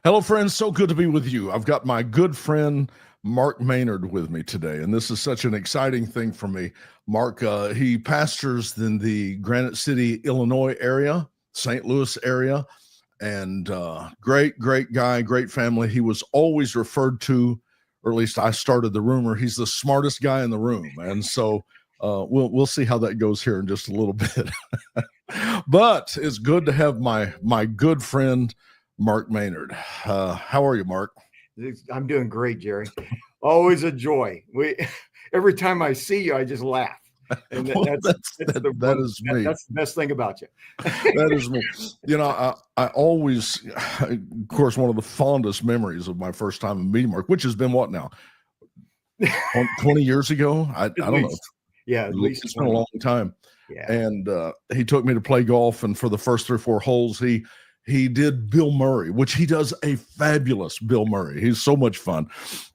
Hello, friends. So good to be with you. I've got my good friend Mark Maynard with me today, and this is such an exciting thing for me. Mark, he pastors in the Granite City, Illinois area, St. Louis area, and great guy, great family. He was always referred to, or at least I started the rumor, he's the smartest guy in the room, and so we'll see how that goes here in just a little bit. But it's good to have my good friend Mark Maynard. How are you, Mark? I'm doing great, Jerry. Always a joy. Every time I see you, I just laugh, and Well, that is me. That's the best thing about you. That is me. I always, of course, one of the fondest memories of my first time meeting Mark, which has been what now, 20 years ago. I don't know. Yeah, at least it's been a long time. Yeah. And he took me to play golf, and for the first 3 or 4 holes, he did Bill Murray, which he does a fabulous Bill Murray. He's so much fun.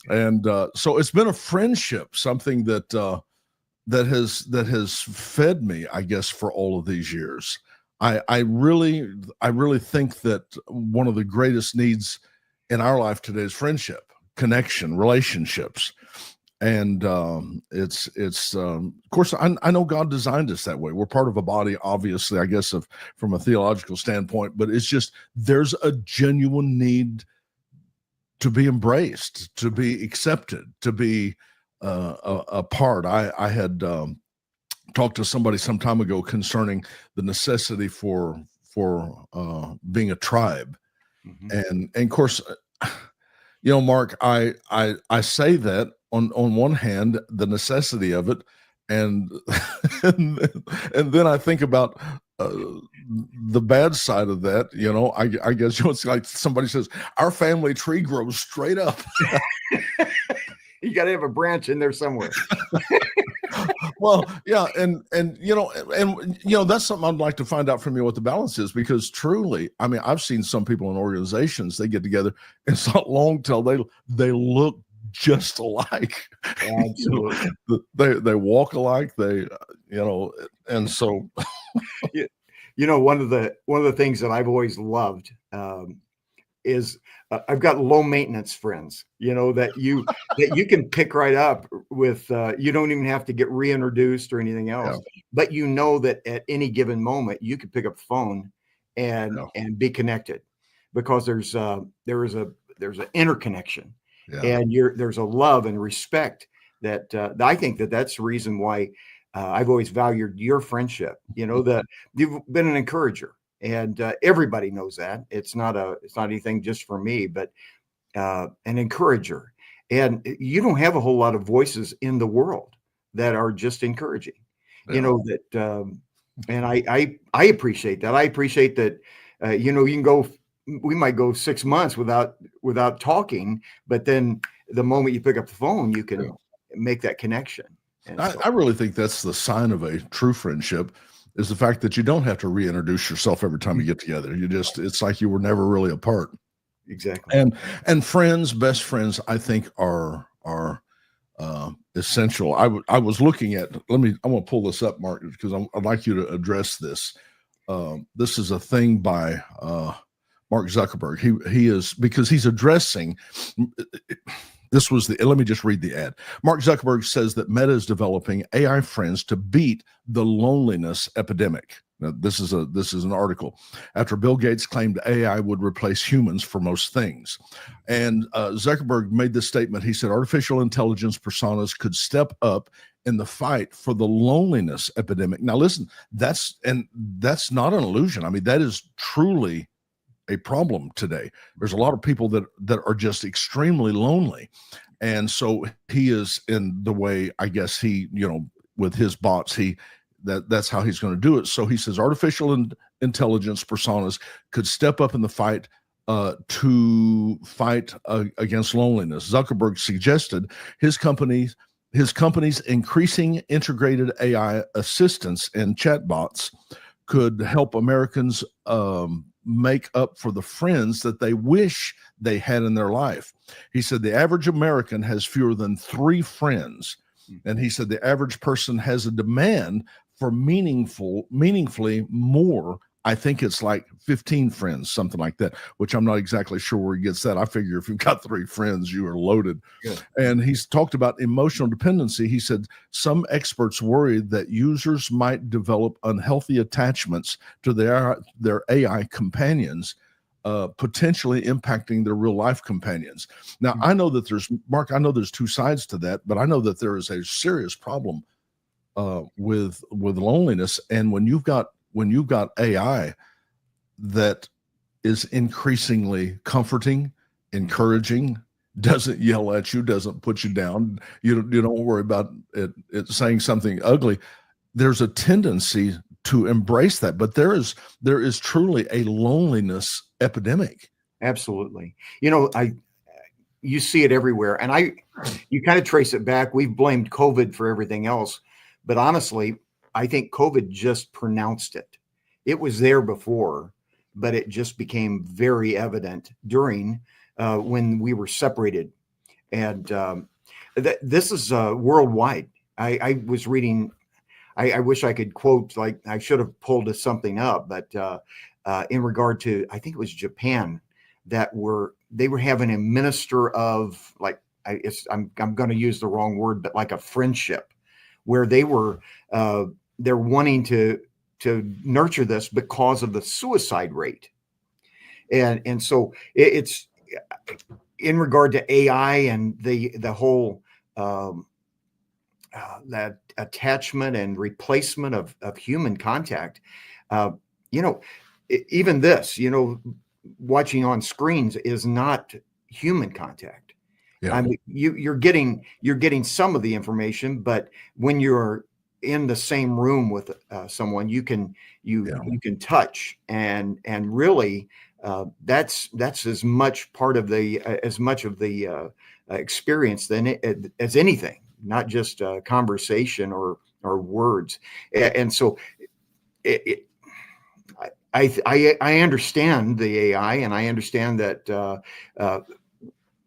And so it's been a friendship, something that has fed me, I guess, for all of these years. I really think that one of the greatest needs in our life today is friendship, connection, relationships. And it's of course, I know God designed us that way. We're part of a body, obviously, I guess, from a theological standpoint, but it's just there's a genuine need to be embraced, to be accepted, to be a part. I had talked to somebody some time ago concerning the necessity for being a tribe, and of course, Mark, I say that. On one hand, the necessity of it, and and then I think about the bad side of that. I guess it's like somebody says, our family tree grows straight up. You got to have a branch in there somewhere. Well, yeah, and that's something I'd like to find out from you what the balance is, because truly, I mean, I've seen some people in organizations, they get together, it's not long till they look just alike. Absolutely. They walk alike, and so one of the things that I've always loved is I've got low maintenance friends, that you can pick right up with. You don't even have to get reintroduced or anything else, but that at any given moment you could pick up the phone and be connected, because there's an interconnection. Yeah. And there's a love and respect that I think that's the reason why I've always valued your friendship. That you've been an encourager, and everybody knows that. It's not anything just for me, but an encourager. And you don't have a whole lot of voices in the world that are just encouraging. Yeah. And I appreciate that. I appreciate that. You can go. We might go 6 months without talking, but then the moment you pick up the phone, you can make that connection. And I really think that's the sign of a true friendship, is the fact that you don't have to reintroduce yourself every time you get together. It's like you were never really apart. Exactly. And friends, best friends, I think are essential. I was looking at, I want to pull this up, Mark, because I'd like you to address this. This is a thing by Mark Zuckerberg. He is, because he's addressing, this was let me just read the ad. Mark Zuckerberg says that Meta is developing AI friends to beat the loneliness epidemic. Now, this is an article after Bill Gates claimed AI would replace humans for most things. And Zuckerberg made this statement. He said, artificial intelligence personas could step up in the fight for the loneliness epidemic. Now, listen, that's not an illusion. I mean, that is truly a problem today. There's a lot of people that are just extremely lonely. And so he is, in the way, I guess he, with his bots, that's how he's going to do it. So he says artificial intelligence personas could step up in the fight to fight against loneliness. Zuckerberg suggested his company's increasing integrated AI assistants and chatbots could help Americans make up for the friends that they wish they had in their life. He said the average American has fewer than 3 friends. And he said the average person has a demand for meaningfully more I think it's like 15 friends, something like that, which I'm not exactly sure where he gets that. I figure if you've got 3 friends, you are loaded. Good. And he's talked about emotional dependency. He said some experts worry that users might develop unhealthy attachments to their AI companions, potentially impacting their real life companions. Now, I know that I know there's 2 sides to that, but I know that there is a serious problem with loneliness. And when you've got AI that is increasingly comforting, encouraging, doesn't yell at you, doesn't put you down, you don't worry about it saying something ugly. There's a tendency to embrace that, but there is truly a loneliness epidemic. Absolutely. You see it everywhere, and you kind of trace it back. We've blamed COVID for everything else, but honestly, I think COVID just pronounced it. It was there before, but it just became very evident during when we were separated. And this is worldwide. I was reading, I wish I could quote, like I should have pulled something up, but in regard to, I think it was Japan, they were having a minister of, like, I'm going to use the wrong word, but like a friendship, where they're wanting to nurture this because of the suicide rate. And so it's in regard to AI and the whole that attachment and replacement of human contact. Even this, watching on screens is not human contact. Yeah. I mean, you're getting some of the information, but when you're in the same room with someone, you can touch and really that's as much part of the experience as anything, not just conversation or words. And so I understand the AI, and I understand that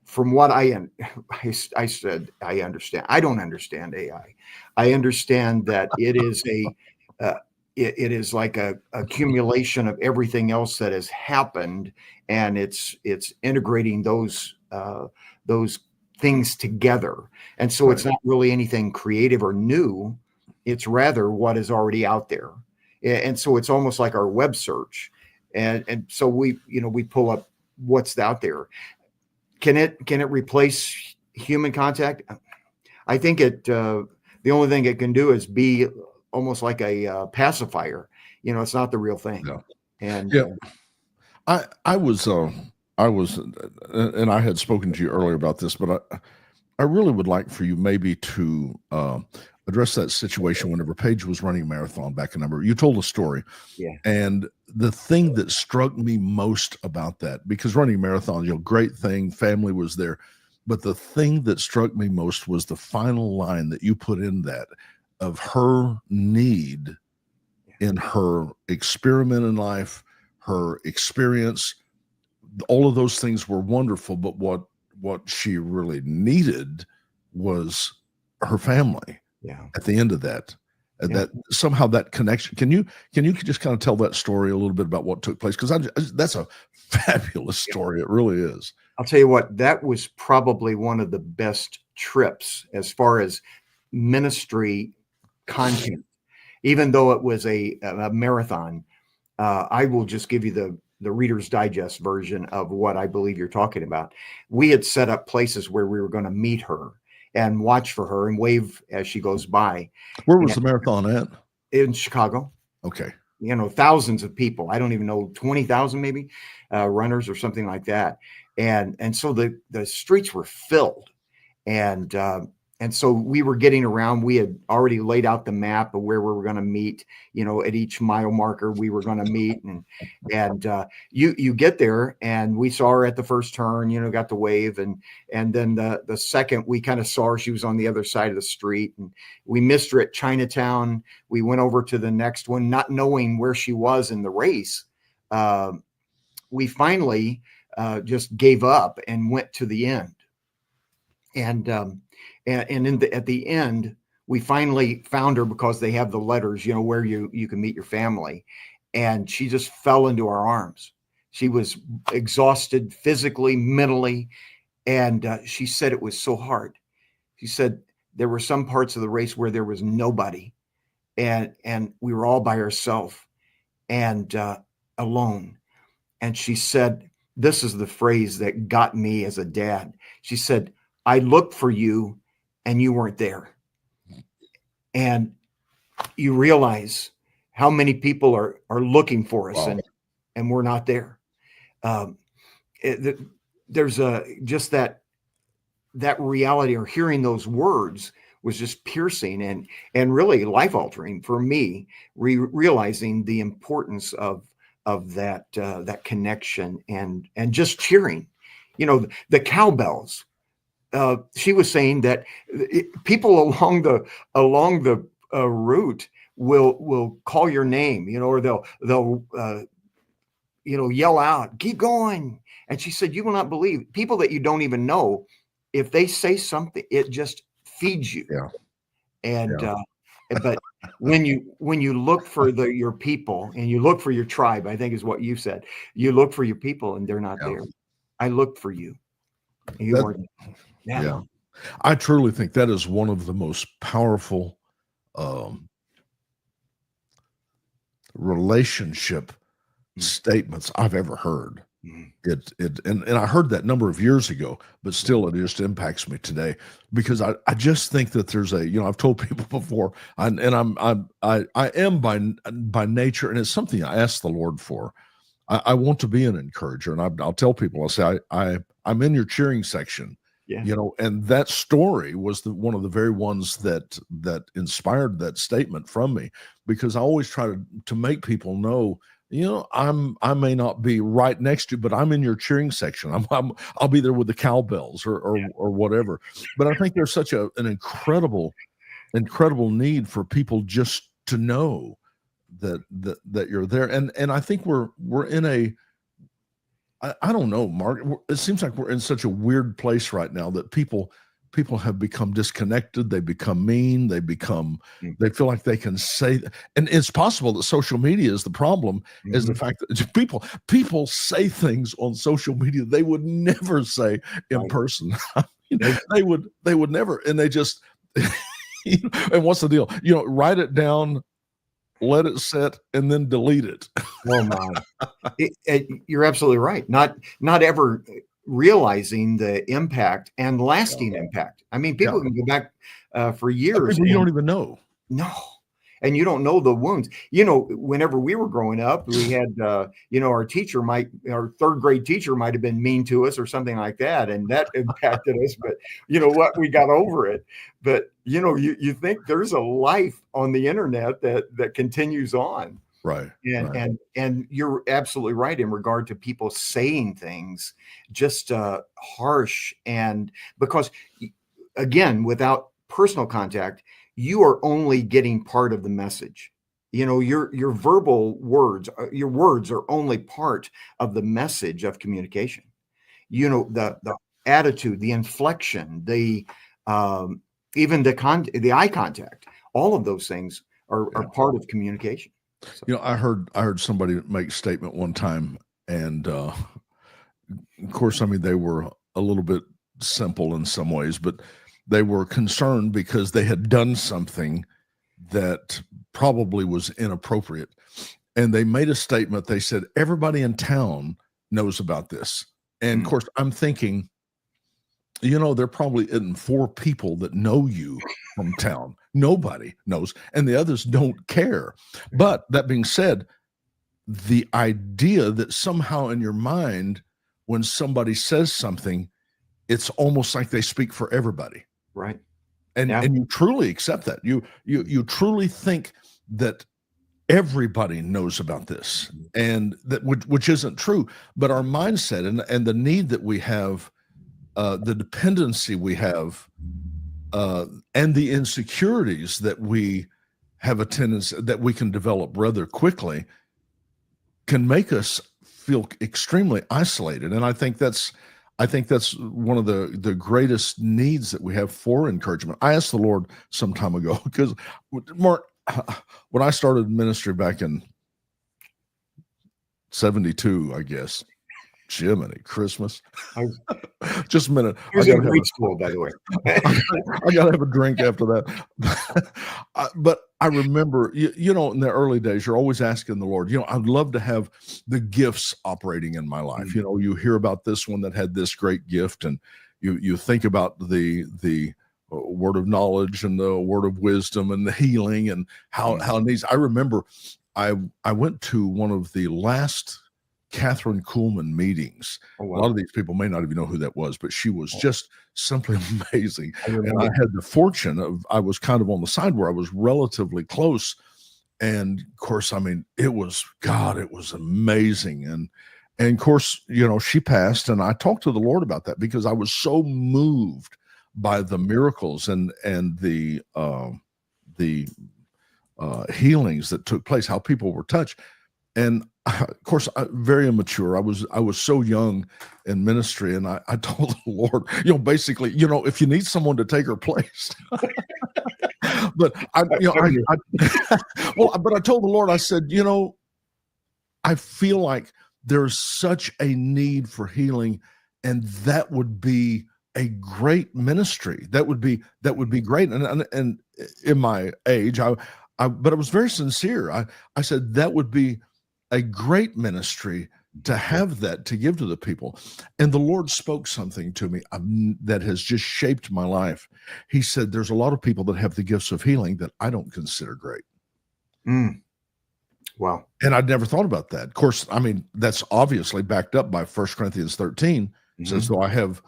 from what I said, I understand. I don't understand AI. I understand that it is it is like a accumulation of everything else that has happened, and it's integrating those things together. And so It's not really anything creative or new. It's rather what is already out there. And so it's almost like our web search. And so we pull up what's out there. Can it replace human contact? I think the only thing it can do is be almost like a pacifier. It's not the real thing. Yeah. And I was and I had spoken to you earlier about this, but I really would like for you maybe to address that situation whenever Paige was running a marathon back in number. You told a story. Yeah. And the thing that struck me most about that, because running a marathon, great thing, family was there. But the thing that struck me most was the final line that you put in that of her need in her experiment in life, her experience. All of those things were wonderful, but what she really needed was her family. Yeah. At the end of that, that somehow that connection. Can you just kind of tell that story a little bit about what took place? Because that's a fabulous story. It really is. I'll tell you what, that was probably one of the best trips as far as ministry content, even though it was a marathon. I will just give you the Reader's Digest version of what I believe you're talking about. We had set up places where we were going to meet her and watch for her and wave as she goes by. Where was the marathon at? In Chicago. Okay. Thousands of people. I don't even know, 20,000 maybe runners or something like that. And so the streets were filled. And so we were getting around. We had already laid out the map of where we were going to meet, at each mile marker we were going to meet. And you get there, and we saw her at the first turn, got the wave. And then the second we kind of saw her, she was on the other side of the street, and we missed her at Chinatown. We went over to the next one, not knowing where she was in the race. We finally just gave up and went to the end. And at the end, we finally found her because they have the letters, where you can meet your family. and she just fell into our arms. She was exhausted physically, mentally, and she said it was so hard. She said there were some parts of the race where there was nobody, and we were all by ourselves and alone. And she said, this is the phrase that got me as a dad. She said, I looked for you and you weren't there. And you realize how many people are looking for us. Wow. And we're not there. There's just that reality, or hearing those words was just piercing and really life altering for me, realizing the importance of that connection and just cheering, the cowbells. She was saying that people along the route will call your name, or they'll yell out, keep going. And she said, you will not believe people that you don't even know, if they say something, it just feeds you. Yeah. And but when you look for your people, and you look for your tribe, I think is what you said. You look for your people and they're not there. I looked for you. And you weren't. Yeah. I truly think that is one of the most powerful relationship statements I've ever heard. And I heard that number of years ago, but still it just impacts me today, because I just think that there's I've told people before, I am by nature, and it's something I ask the Lord for. I want to be an encourager, and I'll tell people, I'll say, I'm in your cheering section. Yeah. And that story was one of the very ones that inspired that statement from me, because I always try to make people know, I may not be right next to you, but I'm in your cheering section. I'll be there with the cowbells or whatever. But I think there's such an incredible need for people just to know that you're there. And I think we're in I don't know, Mark. It seems like we're in such a weird place right now that people have become disconnected. They become mean. They feel like they can say, and it's possible that social media is the problem, is the fact that people say things on social media they would never say in person. They would never, and they just, and what's the deal? Write it down, let it set, and then delete it. Oh my! You're absolutely right. Not ever realizing the impact and lasting impact. I mean, people can go back for years. People you don't even know. No. And you don't know the wounds. Whenever we were growing up, we had, our third grade teacher might have been mean to us or something like that. And that impacted us. But you know what? We got over it. But, you think there's a life on the internet that continues on. Right. And you're absolutely right in regard to people saying things just harsh. And because, again, without personal contact, you are only getting part of the message. Your verbal words, your words are only part of the message of communication. The attitude, the inflection, even the eye contact, all of those things are part of communication. So. I heard somebody make a statement one time, and of course, they were a little bit simple in some ways, but they were concerned because they had done something that probably was inappropriate. And they made a statement. They said, everybody in town knows about this. And of course, I'm thinking, there probably isn't 4 people that know you from town. Nobody knows. And the others don't care. But that being said, the idea that somehow in your mind, when somebody says something, it's almost like they speak for everybody. Right. And you truly accept that. You truly think that everybody knows about this, and that which isn't true. But our mindset and the need that we have, the dependency we have, and the insecurities that we have a tendency that we can develop rather quickly can make us feel extremely isolated. And I think that's one of the greatest needs that we have for encouragement. I asked the Lord some time ago, because Mark, when I started ministry back in 72, I guess. Jiminy Christmas. I was, Just a minute. I was in grade school, by the way. I gotta have a drink after that. But I remember, you know, in the early days, you're always asking the Lord, you know, I'd love to have the gifts operating in my life. You know, you hear about this one that had this great gift, and you think about the word of knowledge and the word of wisdom and the healing and how it needs. I remember I went to one of the last Catherine Kuhlman meetings. Oh, wow. A lot of these people may not even know who that was, but she was just simply amazing. And I I had the fortune of, I was kind of on the side where I was relatively close. And of course, I mean, it was amazing. And of course, you know, she passed, and I talked to the Lord about that because I was so moved by the miracles and the healings that took place, how people were touched. And of course, very immature. I was so young in ministry, and I told the Lord, you know, basically, you know, if you need someone to take her place. But but I told the Lord, I said, you know, I feel like there's such a need for healing, and that would be a great ministry. That would be great. And in my age, but I was very sincere. I said that would be a great ministry to have that to give to the people. And the Lord spoke something to me that has just shaped my life. He said, there's a lot of people that have the gifts of healing that I don't consider great. Wow. And I'd never thought about that. Of course, I mean, that's obviously backed up by 1 Corinthians 13. It says, though I have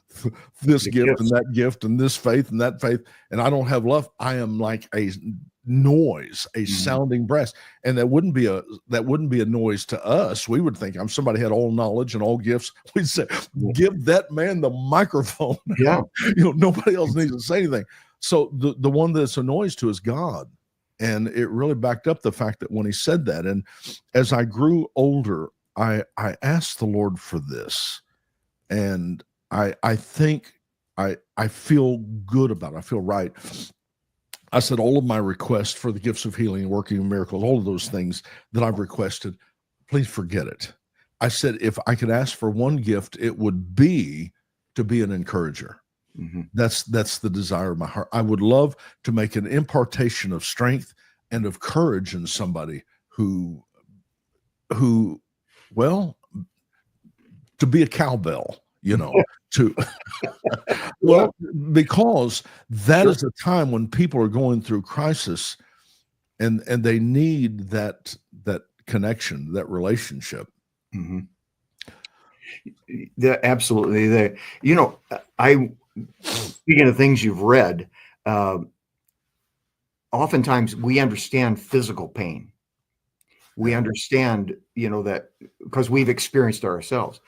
this gift and that gift and this faith and that faith, and I don't have love, I am like a noise, a sounding brass. And that wouldn't be a noise to us. We would think somebody had all knowledge and all gifts. We'd say, give that man the microphone. Yeah. You know, nobody else needs to say anything. So the one that's a noise to is God. And it really backed up the fact that when he said that, and as I grew older, I asked the Lord for this. And I think I feel good about it. I feel right. I said, all of my requests for the gifts of healing and working of miracles, all of those things that I've requested, please forget it. I said, if I could ask for one gift, it would be to be an encourager. That's the desire of my heart. I would love to make an impartation of strength and of courage in somebody who, well, to be a cowbell, you know, well, because that is a time when people are going through crisis, and they need that connection, that relationship. Absolutely. You know, speaking of things you've read, oftentimes we understand physical pain. We understand, you know, that because we've experienced it ourselves.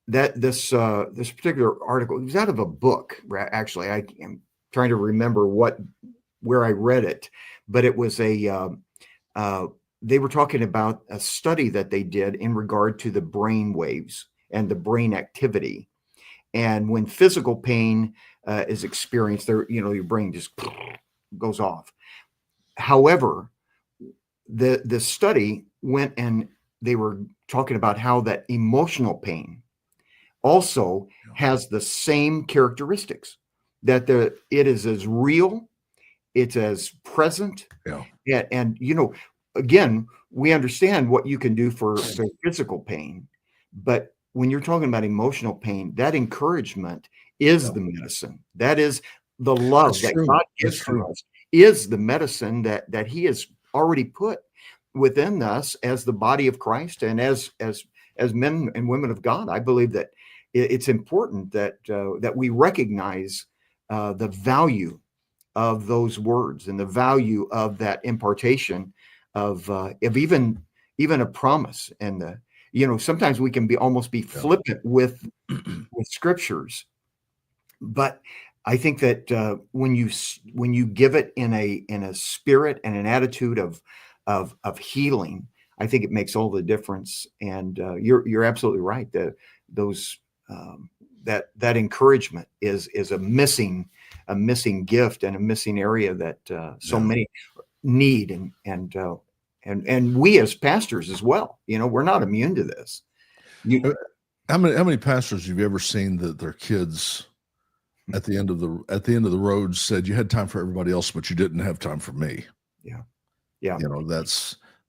That this particular article, it was out of a book. Actually, I am trying to remember where I read it, but it was they were talking about a study that they did in regard to the brain waves and the brain activity. And when physical pain is experienced, your brain just goes off. However, the study went and they were talking about how that emotional pain also has the same characteristics, that it is as real, it's as present. And you know, again, we understand what you can do for physical pain, but when you're talking about emotional pain, that encouragement is the medicine. That is the love that God gives to us, is the medicine that he has already put within us as the body of Christ and as men and women of God. I believe that it's important that we recognize the value of those words and the value of that impartation of even a promise. And sometimes we can almost be flippant with scriptures, but I think that when you give it in a spirit and an attitude of healing, I think it makes all the difference. And you're absolutely right. That encouragement is a missing gift and a missing area that so many need, and and we as pastors as well, we're not immune to this. How many pastors have you ever seen that their kids at the end of the road said, "You had time for everybody else, but you didn't have time for me"? Yeah.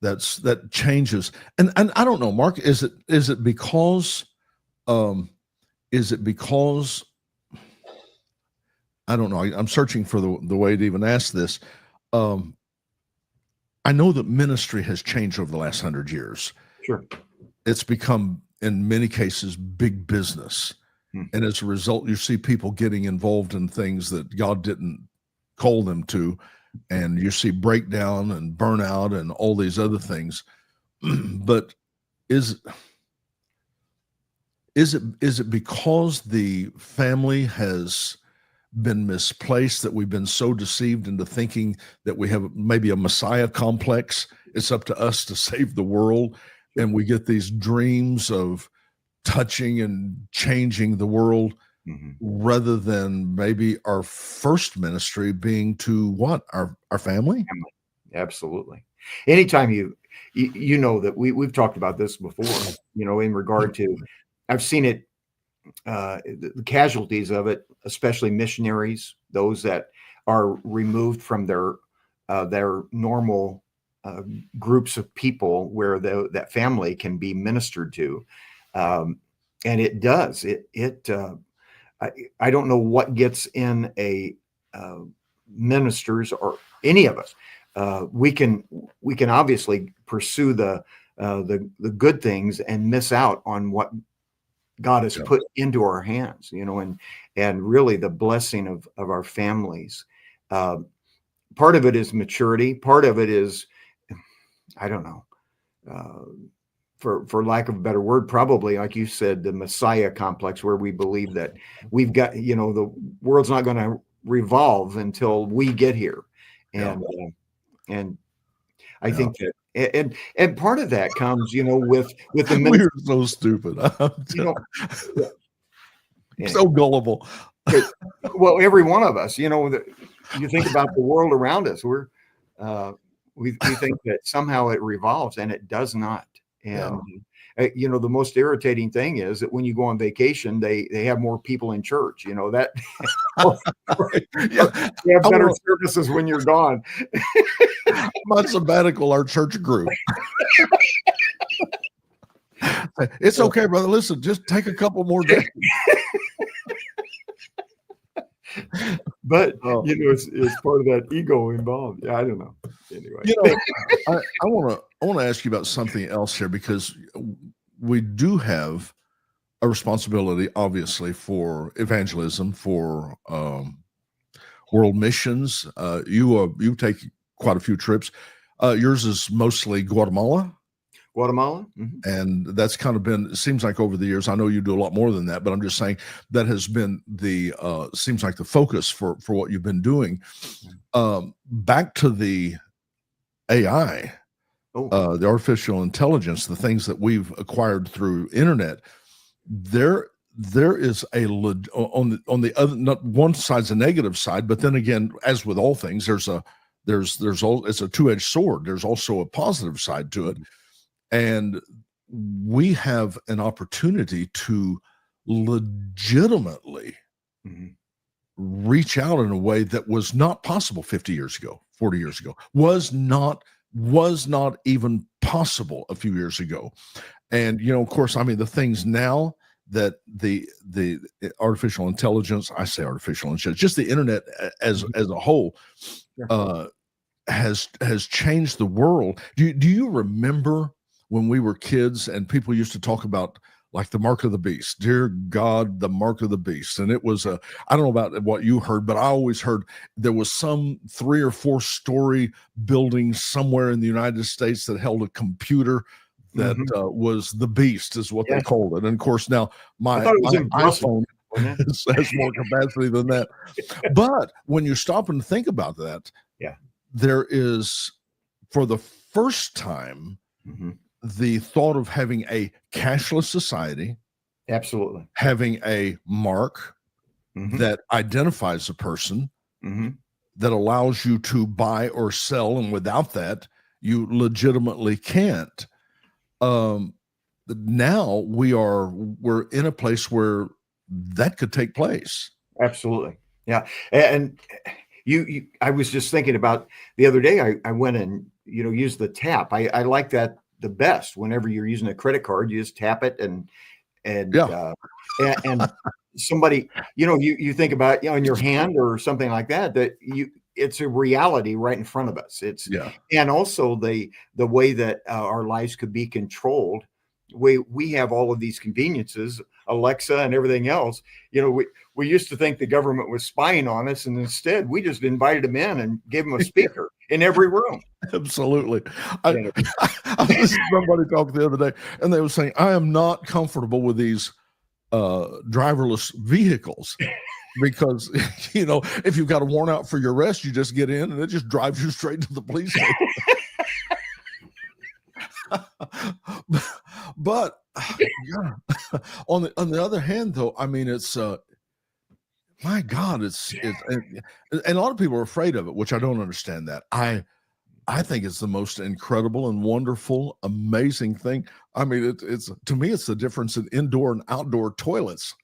That changes. And I don't know, Mark, is it because I don't know. I'm searching for the way to even ask this. I know that ministry has changed over the last 100 years. Sure. It's become, in many cases, big business. And as a result, you see people getting involved in things that God didn't call them to. And you see breakdown and burnout and all these other things. But is it because the family has been misplaced, that we've been so deceived into thinking that we have maybe a Messiah complex? It's up to us to save the world. And we get these dreams of touching and changing the world, rather than maybe our first ministry being to what? Our family? Absolutely. Anytime you know that we've talked about this before, in regard to, I've seen it, the casualties of it, especially missionaries, those that are removed from their normal groups of people where that family can be ministered to. And it does. I don't know what gets in a ministers or any of us. We can obviously pursue the good things and miss out on what God has put into our hands, and really the blessing of our families. Part of it is maturity. Part of it is, I don't know, for lack of a better word, probably, like you said, the Messiah complex, where we believe that we've got, the world's not going to revolve until we get here. And I think that, and part of that comes, with the we're so stupid. So gullible. Well, every one of us, you think about the world around us, we think that somehow it revolves, and it does not. And the most irritating thing is that when you go on vacation, they have more people in church. That you have better services when you're gone. My sabbatical, our church grew. It's okay, brother. Listen, just take a couple more days. But it's part of that ego involved. Yeah, I don't know. Anyway, I want to ask you about something else here, because we do have a responsibility, obviously, for evangelism, for world missions. You take quite a few trips. Yours is mostly Guatemala. And that's kind of been, it seems like over the years, I know you do a lot more than that, but I'm just saying that has been seems like the focus for what you've been doing. Back to the AI, the artificial intelligence, the things that we've acquired through internet, there is on the other, not one side's a negative side, but then again, as with all things, it's a two-edged sword. There's also a positive side to it. And we have an opportunity to legitimately reach out in a way that was not possible 50 years ago, 40 years ago, was not even possible a few years ago. And, of course, I mean, the things now that the artificial intelligence, I say artificial intelligence, just the internet as a whole, has changed the world. Do you remember when we were kids and people used to talk about like the mark of the beast? Dear God, the mark of the beast. And it was I don't know about what you heard, but I always heard there was some 3 or 4 story building somewhere in the United States that held a computer that was the beast, is what they called it. And of course, now my iPhone has more capacity than that. But when you stop and think about that, there is, for the first time, the thought of having a cashless society, absolutely, having a mark that identifies a person, that allows you to buy or sell, and without that, you legitimately can't. Now we're in a place where that could take place. Absolutely. Yeah. And I was just thinking about the other day, I went and, used the tap. I like that the best. Whenever you're using a credit card, you just tap it and Yeah. and somebody, you think about, in your hand or something like that, it's a reality right in front of us. Yeah. And also the way that our lives could be controlled. We have all of these conveniences, Alexa and everything else. We used to think the government was spying on us, and instead we just invited them in and gave them a speaker in every room. Absolutely. I listened to somebody talk the other day, and they were saying, I am not comfortable with these driverless vehicles, because if you've got a warrant out for your arrest, you just get in and it just drives you straight to the police station. But yeah. On the other hand, though, I mean, it's my God, and a lot of people are afraid of it, which I don't understand. That I think it's the most incredible and wonderful, amazing thing. I mean, it's to me, it's the difference in indoor and outdoor toilets.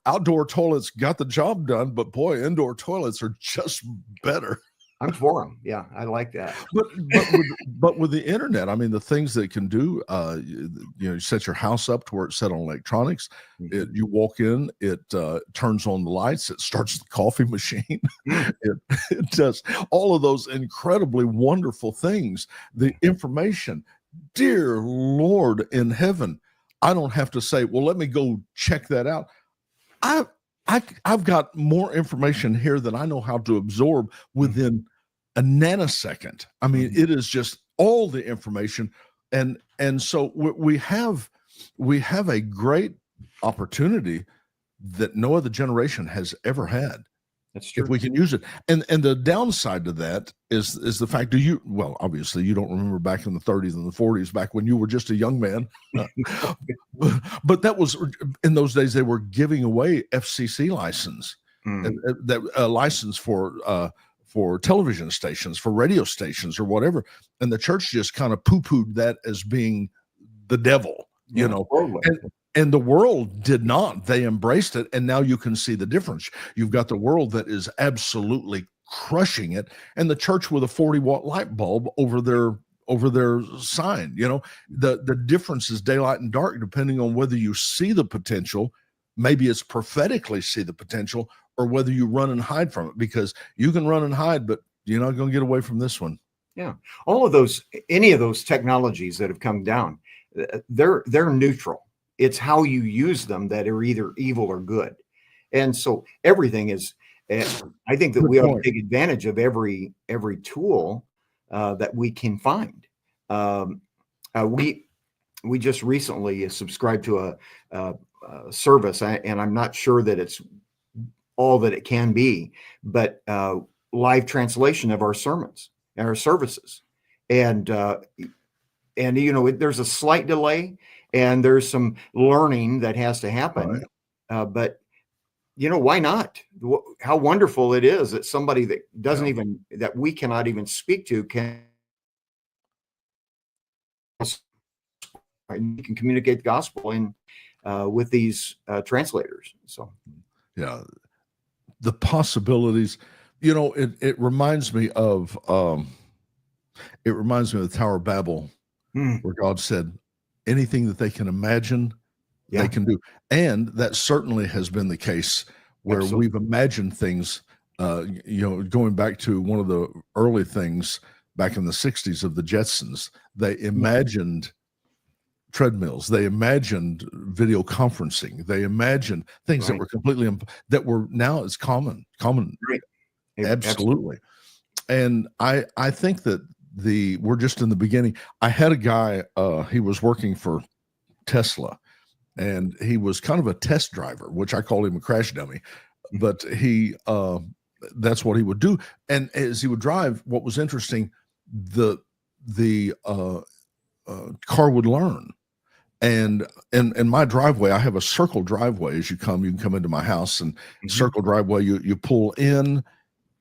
Outdoor toilets got the job done, but boy, indoor toilets are just better. I'm for them. Yeah, I like that. But with the internet, I mean, the things that it can do, you set your house up to where it's set on electronics. Mm-hmm. You walk in, it turns on the lights, it starts the coffee machine. It does all of those incredibly wonderful things. The information, dear Lord in heaven, I don't have to say, well, let me go check that out. I've got more information here than I know how to absorb within a nanosecond. I mean, it is just all the information, and so we have a great opportunity that no other generation has ever had. That's true. If we can use it. And the downside to that is the fact well, obviously you don't remember back in the 30s and the 40s, back when you were just a young man. But that was, in those days, they were giving away FCC license, that license for television stations, for radio stations or whatever. And the church just kind of poo-pooed that as being the devil, Totally. And the world did not. They embraced it, and now you can see the difference. You've got the world that is absolutely crushing it, and the church with a 40-watt light bulb over their sign. The difference is daylight and dark, depending on whether you see the potential. Maybe it's prophetically see the potential, or whether you run and hide from it, because you can run and hide, but you're not going to get away from this one. Yeah. Any of those technologies that have come down, they're neutral. It's how you use them that are either evil or good. And so everything is, I think that we ought to take advantage of every tool that we can find. We just recently subscribed to a service, and I'm not sure that it's all that it can be, but live translation of our sermons and our services. And there's a slight delay, and there's some learning that has to happen. Right. But why not? How wonderful it is that somebody that doesn't even, that we cannot even speak to, can communicate the gospel with these translators. So, yeah, the possibilities. It reminds me of the Tower of Babel, where God said, anything that they can imagine, they can do. And that certainly has been the case where we've imagined things, going back to one of the early things back in the 60s of the Jetsons. They imagined treadmills. They imagined video conferencing. They imagined things that were completely, that were now it's common. Right. Absolutely. And I think that we're just in the beginning. I had a guy, he was working for Tesla, and he was kind of a test driver, which I call him a crash dummy, but that's what he would do. And as he would drive, what was interesting, the car would learn. And in my driveway, I have a circle driveway. As you can come into my house, and circle driveway, you pull in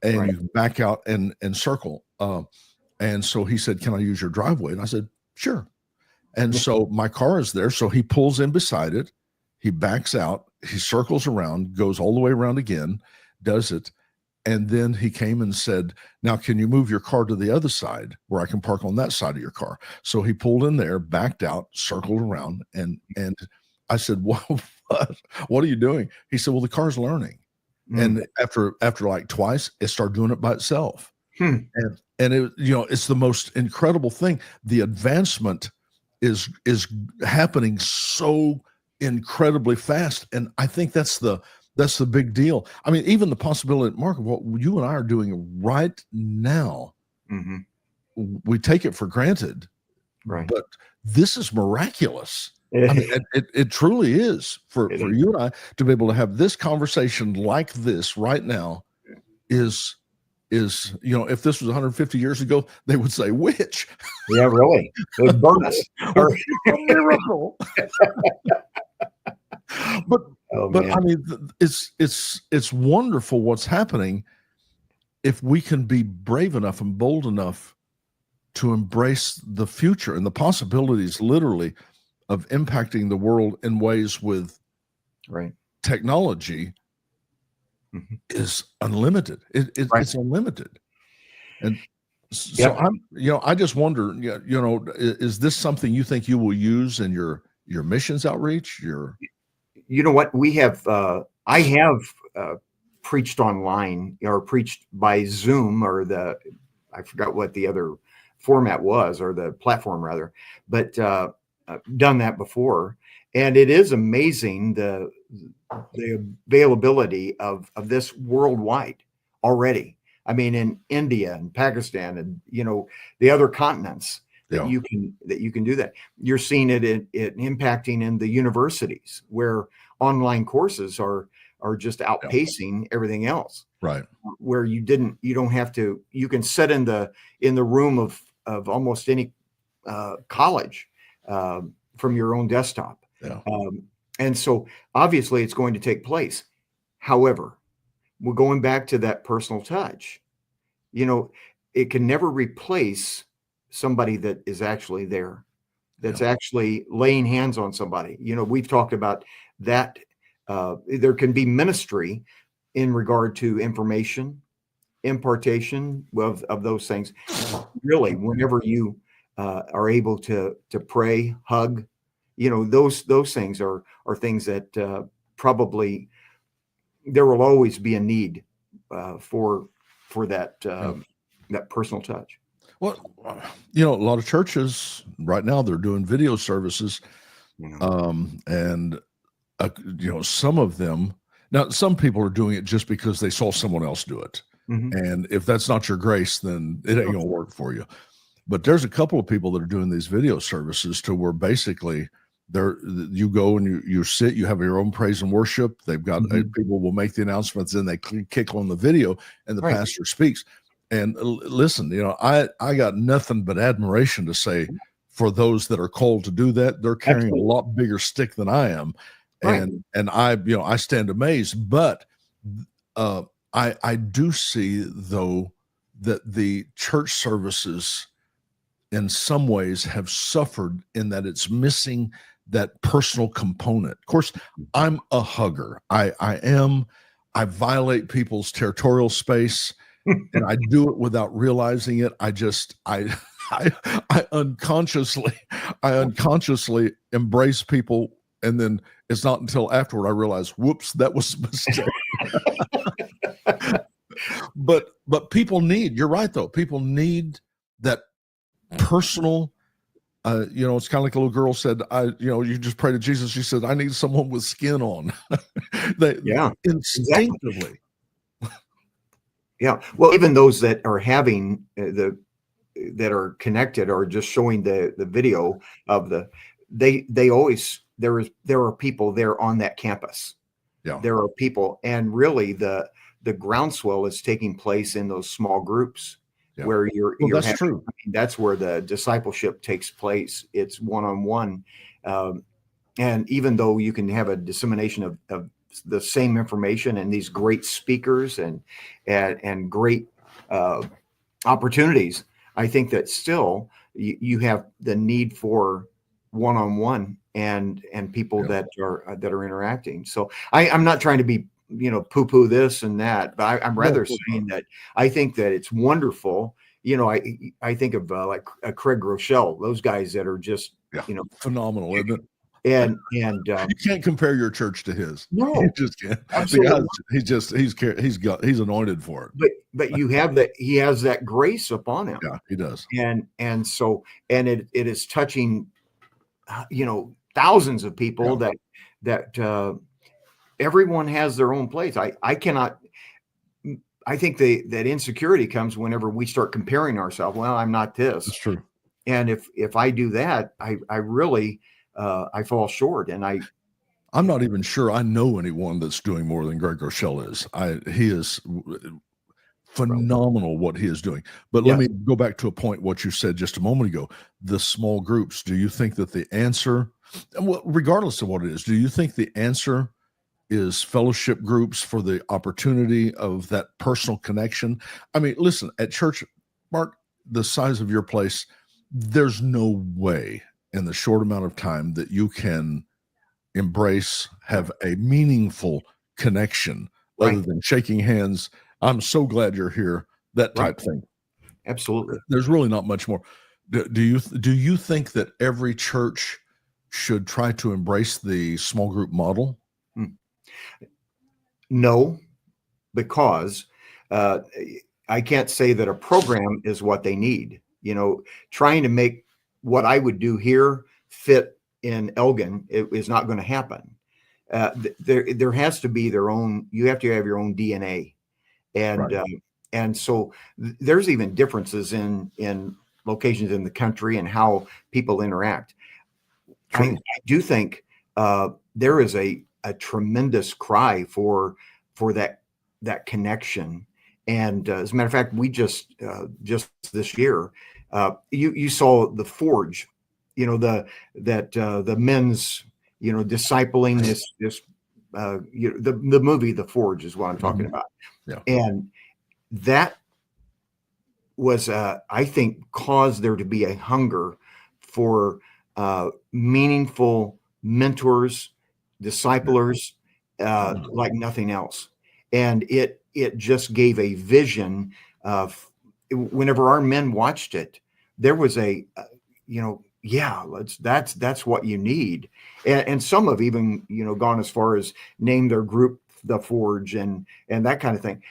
and you back out and circle. And so he said, "Can I use your driveway?" And I said, "Sure." And so my car is there. So he pulls in beside it. He backs out. He circles around, goes all the way around again, does it. And then he came and said, "Now, can you move your car to the other side where I can park on that side of your car?" So he pulled in there, backed out, circled around. And I said, what are you doing? He said, "Well, the car's learning." And after like twice, it started doing it by itself. And it, it's the most incredible thing. The advancement is happening so incredibly fast, and I think that's the big deal. I mean, even the possibility, Mark, of what you and I are doing right now, we take it for granted, right? But this is miraculous. I mean, it truly is for you and I to be able to have this conversation like this right now is, if this was 150 years ago, they would say, "Witch." Yeah, really. They would burn us. A miracle. But I mean, it's wonderful what's happening if we can be brave enough and bold enough to embrace the future and the possibilities, literally, of impacting the world in ways with technology is unlimited. It's unlimited. And so I just wonder, is this something you think you will use in your missions outreach? You know what, we have, I have preached online or preached by Zoom, or I forgot what the other format was, or the platform rather, but done that before. And it is amazing the availability of this worldwide already. I mean, in India and Pakistan and, the other continents that you can do that. You're seeing it impacting in the universities, where online courses are just outpacing everything else. Right. Where you don't have to, you can sit in the room of almost any college from your own desktop. Yeah. And so obviously it's going to take place. However, we're going back to that personal touch. It can never replace somebody that is actually there, that's actually laying hands on somebody. We've talked about that. There can be ministry in regard to information, impartation of those things. Really, whenever you are able to pray, hug, those things are things that probably there will always be a need for that that personal touch. Well, a lot of churches right now, they're doing video services, and some of them, now some people are doing it just because they saw someone else do it. And if that's not your grace, then it ain't gonna work for you. But there's a couple of people that are doing these video services to where basically you go and you sit, you have your own praise and worship. They've got people will make the announcements, then they kick on the video and the pastor speaks. And listen, I got nothing but admiration to say for those that are called to do that. They're carrying a lot bigger stick than I am. And I stand amazed. But I do see, though, that the church services in some ways have suffered in that it's missing that personal component. Of course, I'm a hugger. I violate people's territorial space. And I do it without realizing it. I unconsciously embrace people, and then it's not until afterward I realize, whoops, that was a mistake. But people need, you're right though, people need that personal. It's kind of like a little girl said, you just pray to Jesus. She said, "I need someone with skin on." Instinctively. Exactly. Yeah. Well, even those that are having that are connected or just showing the video of they always, there are people there on that campus. Yeah. There are people, and really the groundswell is taking place in those small groups where you're that's true. I mean, that's where the discipleship takes place. It's one-on-one. And even though you can have a dissemination of the same information and these great speakers and great opportunities, I think that still you have the need for one-on-one and people Yeah. that are interacting. So I'm not trying to be, poo-poo this and that, but I'm No, rather of course not. saying that I think that it's wonderful. I think of like Craig Rochelle, those guys that are just, Yeah. you know, Phenomenal, isn't it? and You can't compare your church to his. You no, just can't. The absolutely. guy, he's anointed for it. But you have that, he has that grace upon him, Yeah, he does. so it is touching, thousands of people Yeah, that everyone has their own place. I cannot. I think that insecurity comes whenever we start comparing ourselves. Well, I'm not this, that's true. and if I do that, I really I fall short, and I'm not even sure I know anyone that's doing more than Greg Rochelle is. He is phenomenal what he is doing. But let yes, me go back to a point what you said just a moment ago. The small groups. Do you think that the answer, and regardless of what it is, do you think the answer is fellowship groups for the opportunity of that personal connection? I mean, listen, at church, Mark, the size of your place, there's no way in the short amount of time that you can embrace, have a meaningful connection other right, than shaking hands. I'm so glad you're here, that right, type thing. absolutely. There's really not much more. Do you think that every church should try to embrace the small group model? Hmm. No, because uh, I can't say that a program is what they need. Trying to make what I would do here fit in Elgin, it is not going to happen. There has to be their own. You have to have your own DNA, and Right. so there's even differences in locations in the country and how people interact. I True. do think there is a tremendous cry for that connection. And as a matter of fact, we just this year, you saw the Forge, the men's, discipling this the movie The Forge is what I'm talking Mhm. about, Yeah. and that was I think caused there to be a hunger for meaningful mentors, disciplers, like nothing else, and it just gave a vision of whenever our men watched it, there was a yeah, that's what you need, and some have even gone as far as name their group the Forge and that kind of thing.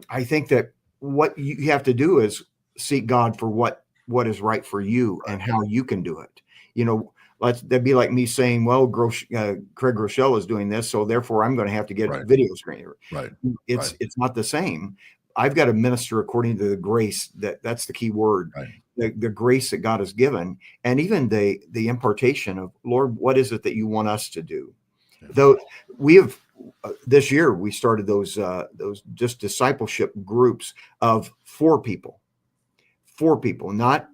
I think that what you have to do is seek God for what is right for you and how you can do it. That'd be like me saying, "Well, Craig Rochelle is doing this, so therefore I'm going to have to get a Right. video screen." Right. It's Right. it's not the same. I've got to minister according to the grace that's the key word, Right. the grace that God has given, and even the impartation of Lord, what is it that you want us to do? Yeah. Though we have this year we started those just discipleship groups of four people, not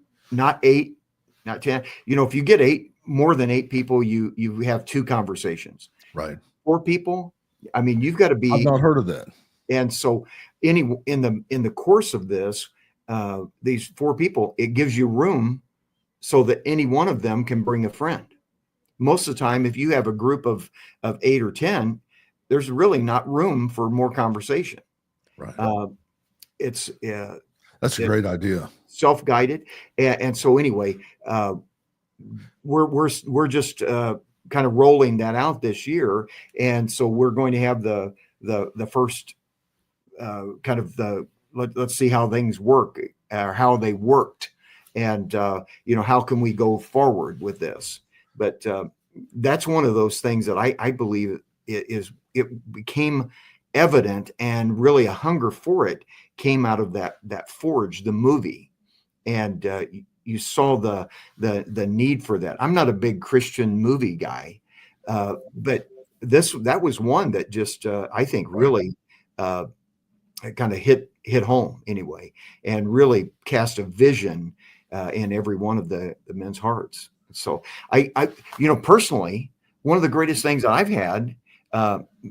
eight, not 10. If you get more than eight people, you have two conversations. Right. Four people, I mean, you've got to I've be. not heard of that. And so in the course of this, these four people, it gives you room so that any one of them can bring a friend. Most of the time, if you have a group of 8 or 10, there's really not room for more conversation. Right. Uh, it's That's a it, great idea. self-guided, and so anyway, we're just kind of rolling that out this year, and so we're going to have the first kind of let's see how things work, or how they worked, and how can we go forward with this. But that's one of those things that I believe it became evident, and really a hunger for it came out of that Forge, the movie, and you saw the need for that. I'm not a big Christian movie guy, but that was one that just I think Right. really kind of hit home anyway, and really cast a vision in every one of the men's hearts. So I personally, one of the greatest things that I've had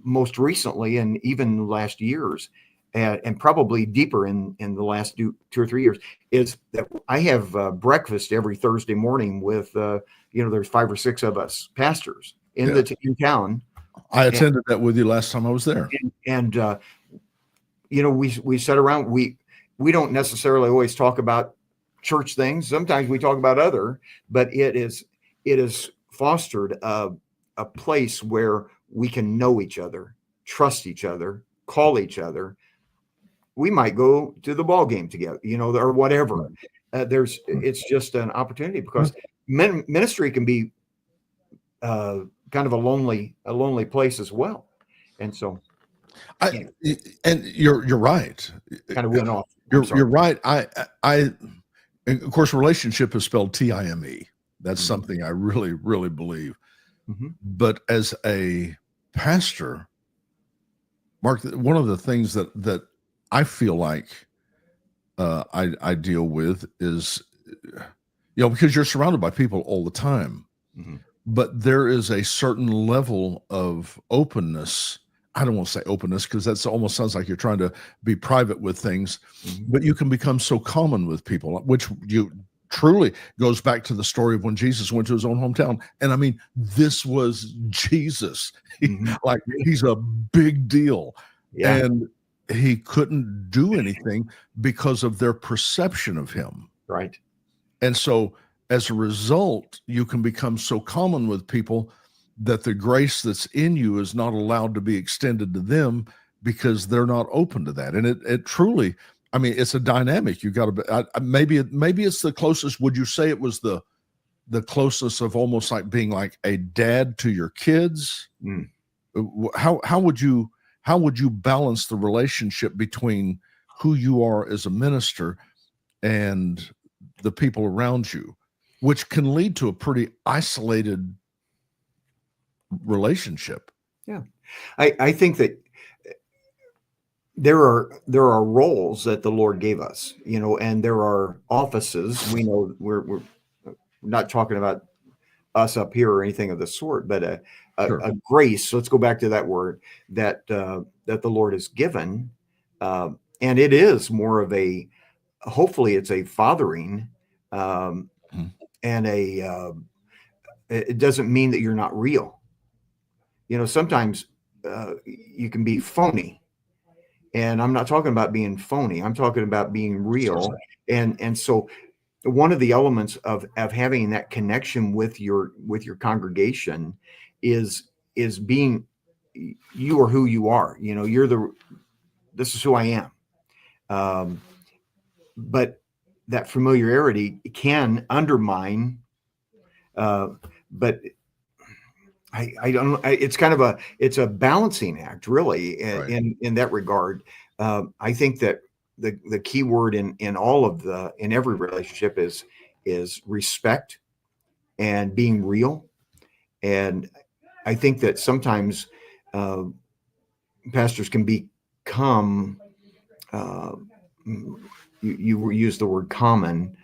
most recently, and even last years, and probably deeper in the last 2 or 3 years, is that I have breakfast every Thursday morning with there's 5 or 6 of us pastors in in town. I attended that with you last time I was there. And we sat around. We don't necessarily always talk about church things. Sometimes we talk about other, but it is fostered a place where we can know each other, trust each other, call each other. We might go to the ball game together, or whatever. It's just an opportunity, because ministry can be kind of a lonely place as well. And so, and you're right. Kind of went off. You're right. And of course, relationship is spelled TIME. That's something I really, really believe. But as a pastor, Mark, one of the things that I feel like I deal with is, because you're surrounded by people all the time, but there is a certain level of openness. I don't want to say openness, because that almost sounds like you're trying to be private with things, but you can become so common with people, which you truly goes back to the story of when Jesus went to his own hometown. And I mean, this was Jesus. He's a big deal. Yeah. And he couldn't do anything because of their perception of him. Right. And so as a result, you can become so common with people that the grace that's in you is not allowed to be extended to them, because they're not open to that. And it truly, I mean, it's a dynamic. You got to maybe it's the closest. Would you say it was the closest of almost like being like a dad to your kids? How would you balance the relationship between who you are as a minister and the people around you, which can lead to a pretty isolated relationship? Yeah. I think that there are roles that the Lord gave us, and there are offices. We know we're not talking about us up here or anything of the sort, but a grace. Let's go back to that word that the Lord has given, and it is more of hopefully it's a fathering, and it doesn't mean that you're not real. Sometimes you can be phony. And I'm not talking about being phony. I'm talking about being real. And so one of the elements of having that connection with your congregation is being, you are who you are. This is who I am. But that familiarity can undermine. But I don't know. It's kind of a balancing act, really, in that regard. I think that the key word in every relationship is respect and being real. And I think that sometimes pastors can become, you use the word common,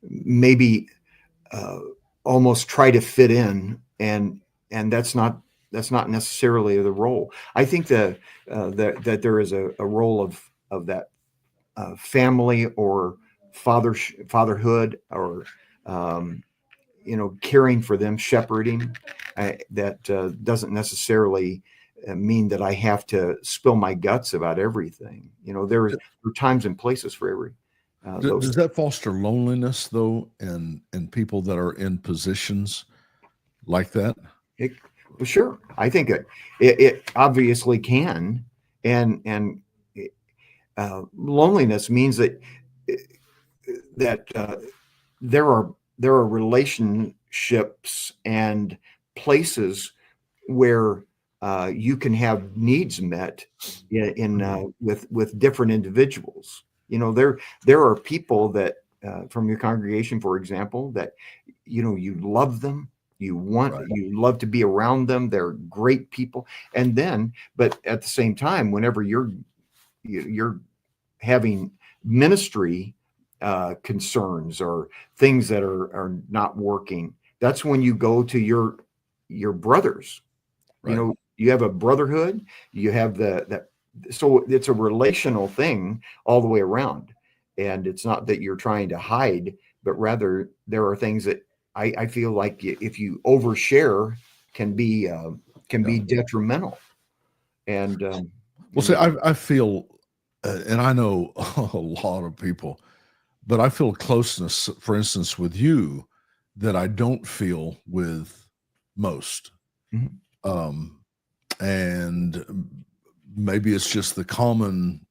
maybe almost try to fit in, and that's not necessarily the role. I think that there is a role of that family or fatherhood, or caring for them, shepherding. That doesn't necessarily mean that I have to spill my guts about everything. There are times and places for every. Does that foster loneliness, though, in people that are in positions like that? Sure. I think it obviously can. And loneliness means that there are relationships and places where you can have needs met with different individuals. There are people that from your congregation, for example, that you love them, you love to be around them. They're great people, but at the same time, whenever you're having ministry concerns or things that are not working, that's when you go to your brothers. Right. You have a brotherhood. You have so it's a relational thing all the way around. And it's not that you're trying to hide, but rather there are things that I feel like if you overshare can be detrimental. And Well, see, I feel, and I know a lot of people, but I feel closeness, for instance, with you that I don't feel with most. Mhm. And maybe it's just the common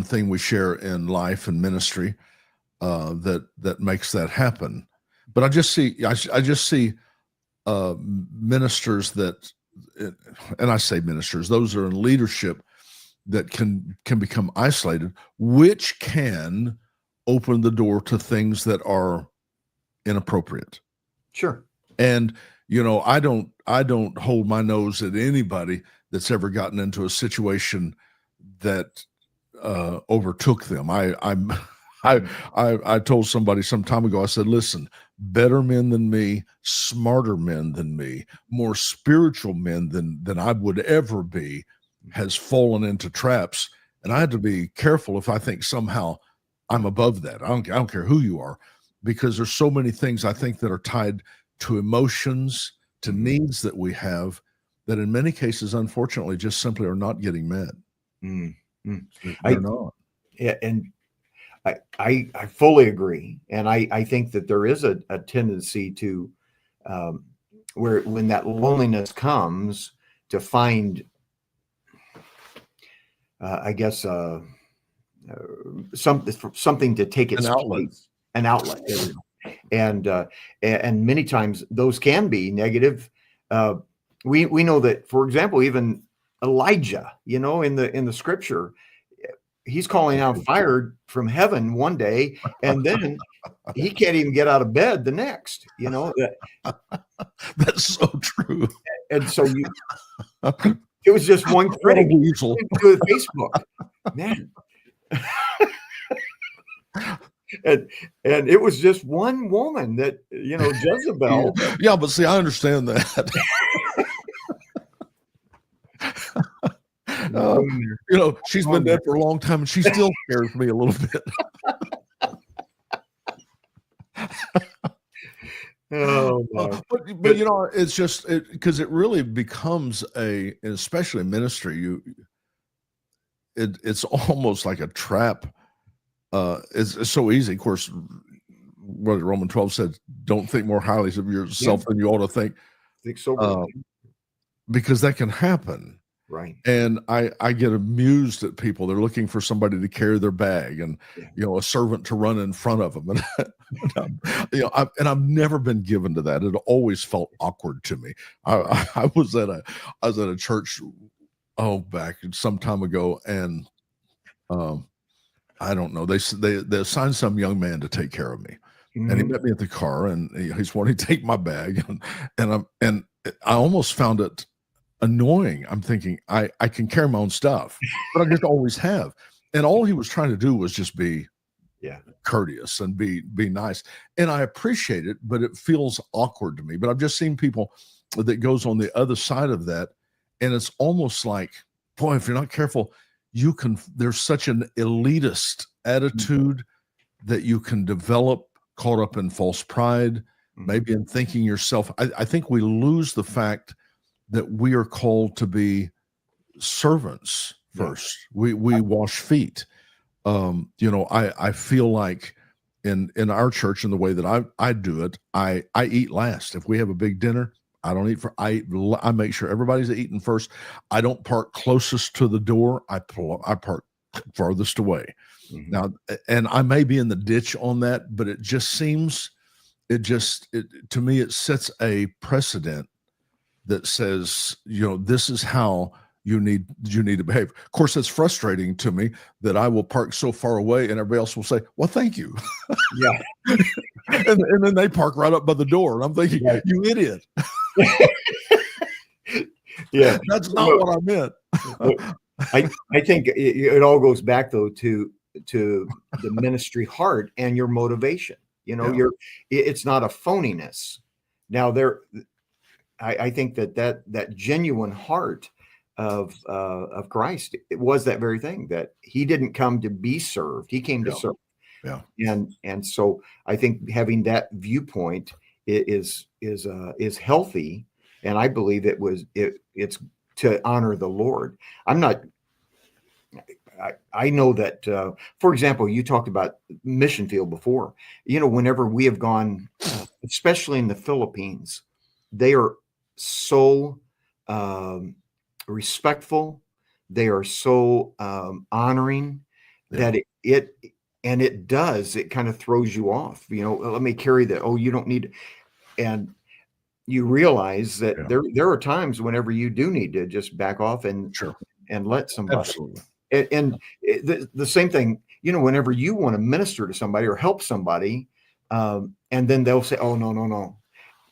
thing we share in life and ministry that makes that happen. But I just see ministers that, and I say ministers, those are in leadership that can become isolated, which can open the door to things that are inappropriate. Sure. And I don't hold my nose at anybody that's ever gotten into a situation that overtook them. I told somebody some time ago, I said, listen, better men than me, smarter men than me, more spiritual men than I would ever be has fallen into traps. And I had to be careful if I think somehow I'm above that. I don't care who you are, because there's so many things I think that are tied to emotions, to needs that we have, that in many cases, unfortunately, just simply are not getting met. They're not. Yeah, and I fully agree, and I think that there is a tendency to where when that loneliness comes, to find I guess something to take its place, an outlet. And many times those can be negative. We know that, for example, even Elijah, in the scripture, he's calling out fire from heaven one day, and then he can't even get out of bed the next. That's so true. And so it was just one critic to Facebook, man. And it was just one woman that, Jezebel. Yeah, but see, I understand that. She's been dead for a long time, and she still scares me a little bit. Oh, no. But it's just because it really becomes especially in ministry, it's almost like a trap. It's so easy. Of course, what Romans 12 said, don't think more highly of yourself than you ought to think. Think so, because that can happen. Right. And I get amused at people. They're looking for somebody to carry their bag and, a servant to run in front of them. And I've never been given to that. It always felt awkward to me. I was at a church, back some time ago. And, I don't know. They assigned some young man to take care of me. And he met me at the car, and he's wanting to take my bag. And I almost found it annoying. I'm thinking I can carry my own stuff, but I just always have. And all he was trying to do was just be courteous and be nice. And I appreciate it, but it feels awkward to me. But I've just seen people that goes on the other side of that. And it's almost like, boy, if you're not careful, there's such an elitist attitude that you can develop, caught up in false pride, maybe in thinking yourself. I think we lose the fact that we are called to be servants first. We wash feet. I feel like in our church, in the way that I do it, I eat last. If we have a big dinner, I don't eat I make sure everybody's eating first. I don't park closest to the door. I park farthest away. Now, and I may be in the ditch on that, but it just seems, to me, it sets a precedent that says, this is how you need to behave. Of course, it's frustrating to me that I will park so far away and everybody else will say, well, thank you. Yeah. and then they park right up by the door. And I'm thinking, you idiot. Yeah. That's not what I meant. I think it all goes back, though, to the ministry heart and your motivation. It's not a phoniness. Now, I think that genuine heart of Christ. It was that very thing, that he didn't come to be served; he came to Yeah. serve. Yeah. And so I think having that viewpoint is healthy, and I believe it's to honor the Lord. I'm not. I know that, for example, you talked about mission field before. Whenever we have gone, especially in the Philippines, they are so respectful. They are so honoring Yeah. that it kind of throws you off. Let me carry that. Oh, you don't need, and you realize that Yeah. there are times whenever you do need to just back off and Sure. let somebody. Absolutely. And the same thing, whenever you want to minister to somebody or help somebody, and then they'll say, "Oh, no, no, no,"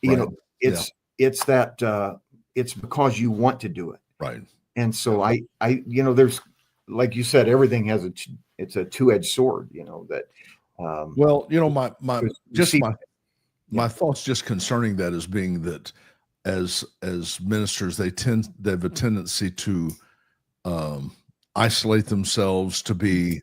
Right. Yeah. it's that it's because you want to do it. Right. And so there's, like you said, everything has it's a two-edged sword. That Well, my there's just receive- my thoughts just concerning that is being that as ministers, they have a tendency to isolate themselves, to be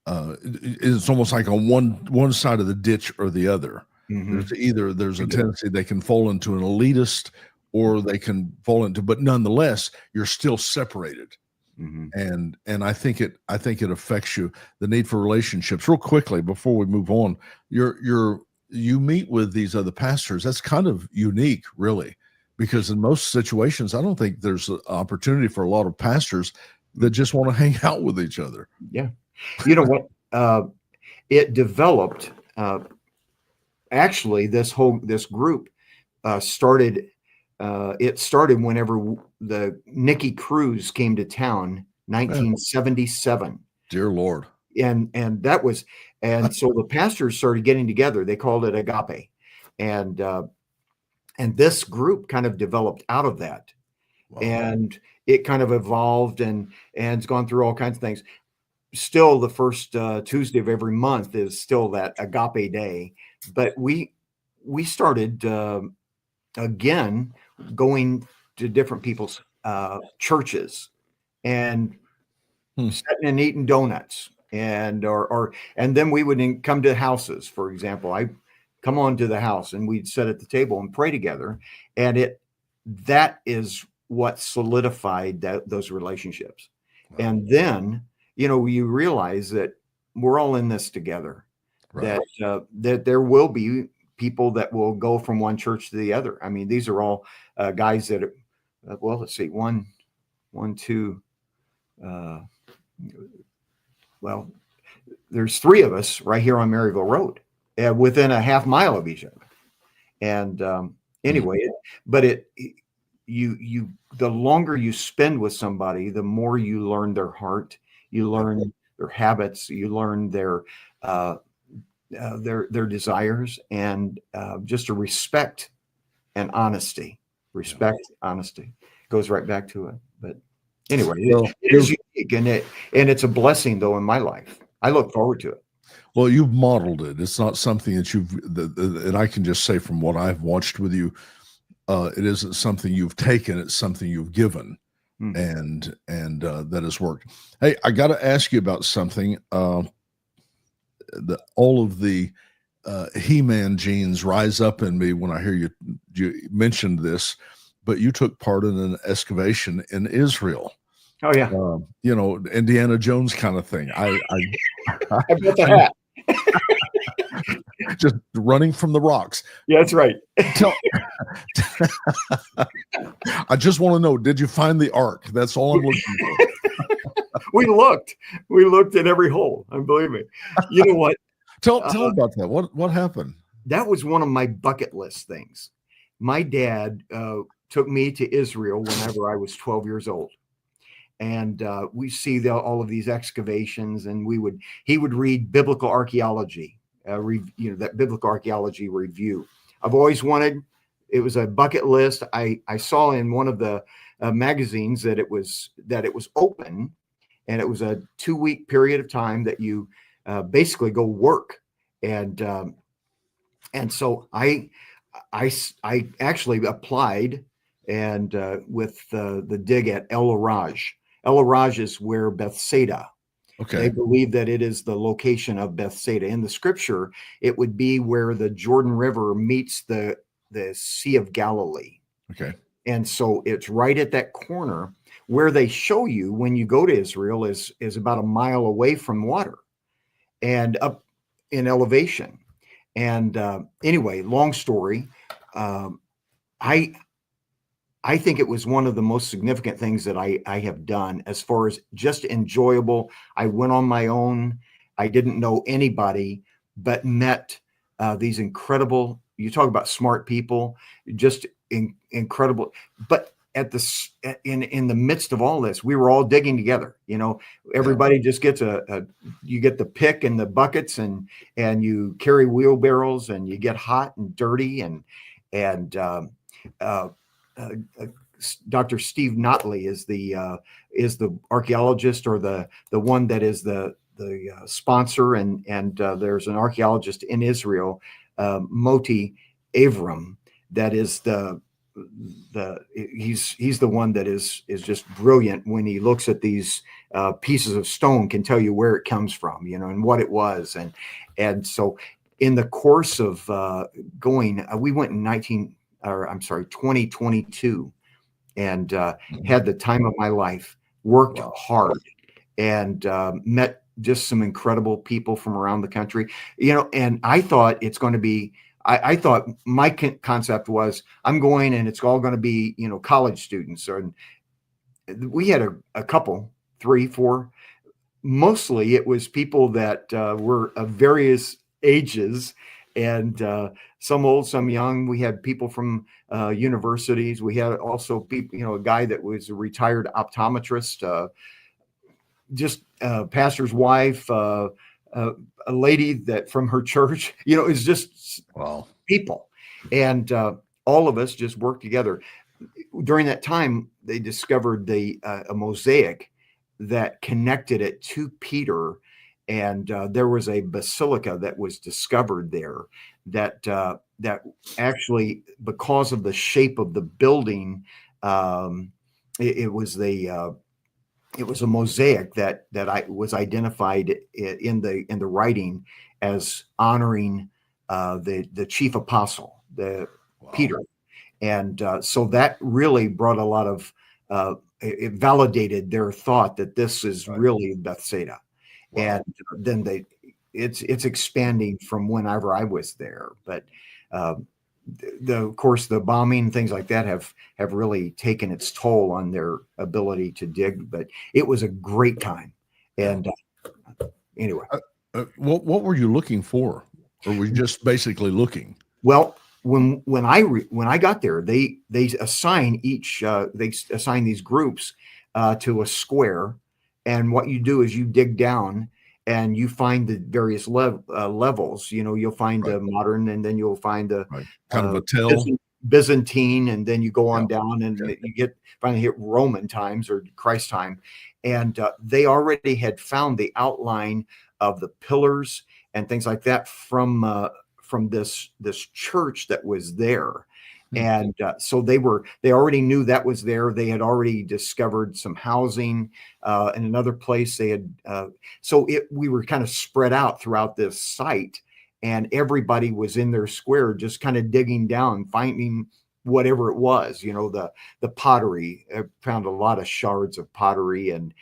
it's almost like on one side of the ditch or the other. Mhm. There's a tendency they can fall into an elitist, or they can fall into, but nonetheless you're still separated. Mhm. And I think it affects you, the need for relationships. Real quickly before we move on, you meet with these other pastors. That's kind of unique, really, because in most situations I don't think there's an opportunity for a lot of pastors that just want to hang out with each other. Yeah. You know what? It developed. Actually, this group started. It started whenever the Nicky Cruz came to town, 1977, Dear Lord. and that was, and so the pastors started getting together. They called it Agape, and this group kind of developed out of that, Wow. and it kind of evolved and it's gone through all kinds of things. Still, the first Tuesday of every month is still that Agape Day, but we started again going to different people's churches and sitting and eating donuts, and then we would come to houses. For example, I come on to the house and we'd sit at the table and pray together, and that is what solidified those relationships. Wow. And then you realize that we're all in this together. Right. That there will be people that will go from one church to the other. I mean, these are all guys that well, let's see, one, two. Well, there's three of us right here on Maryville Road, within a half mile of each other. And anyway, but you the longer you spend with somebody, the more you learn their heart, you learn their habits, you learn their desires, and just a respect and honesty. Honesty goes right back to it. But anyway, it is unique, and it's a blessing though in my life. I look forward to it. Well, you've modeled it. It's not something that and I can just say from what I've watched with you, it isn't something you've taken. It's something you've given, and that has worked. Hey, I got to ask you about something. All of the He-Man genes rise up in me when I hear you mentioned this, but you took part in an excavation in Israel. Oh yeah, Indiana Jones kind of thing. I built a hat. Just running from the rocks. Yeah, that's right. I just want to know, did you find the ark? That's all I'm looking for. We looked at every hole. And believe me, you know what? Tell about that. What happened? That was one of my bucket list things. My dad took me to Israel whenever I was 12 years old. And we see all of these excavations, and he would read biblical archaeology, that biblical archaeology review. I've always wanted. It was a bucket list. I saw in one of the magazines that it was open, and it was a 2-week period of time that you basically go work, and so I actually applied and with the dig at El Araj. El Araj is where Bethsaida. Okay. They believe that it is the location of Bethsaida. In the scripture, it would be where the Jordan River meets the Sea of Galilee. Okay. And so it's right at that corner where they show you when you go to Israel is about a mile away from water and up in elevation. And anyway, long story. I think it was one of the most significant things that I have done as far as just enjoyable. I went on my own. I didn't know anybody, but met these incredible, you talk about smart people, just incredible. But at the in the midst of all this, we were all digging together. You know, everybody just gets you get the pick and the buckets, and you carry wheelbarrows, and you get hot and dirty, and Dr. Steve Notley is the archaeologist, or the one that is the sponsor, and there's an archaeologist in Israel, Moti Avram, that is he's the one that is just brilliant when he looks at these pieces of stone, can tell you where it comes from, you know, and what it was, and so in the course of going, we went in 2022, and had the time of my life, worked hard, and met just some incredible people from around the country, you know, and I thought it's going to be, I thought my concept was I'm going and it's all going to be, you know, college students. Or we had a couple, 3, 4, mostly it was people that were of various ages, and some old, some young. We had people from universities. We had also people, you know, a guy that was a retired optometrist, just a pastor's wife, a lady that from her church, you know, it's just people. And all of us just worked together. During that time, they discovered a mosaic that connected it to Peter. And there was a basilica that was discovered there that actually, because of the shape of the building, it was a mosaic that was identified in the writing as honoring the chief apostle, Peter. And so that really brought a lot of it validated their thought that this is really Bethsaida. And then it's expanding from whenever I was there. But of course, the bombing, things like that have really taken its toll on their ability to dig. But it was a great time. And anyway, what were you looking for, or were you just basically looking? Well, when I got there, they assign these groups to a square, and what you do is you dig down and you find the various levels. You know, you'll find the modern, and then you'll find the kind of a tell Byzantine, and then you go on down, and you finally hit Roman times or Christ time, and they already had found the outline of the pillars and things like that from this church that was there. And so they already knew that was there. They had already discovered some housing in another place. They had we were kind of spread out throughout this site, and everybody was in their square, just kind of digging down, finding whatever it was. You know, the pottery. I found a lot of shards of pottery, and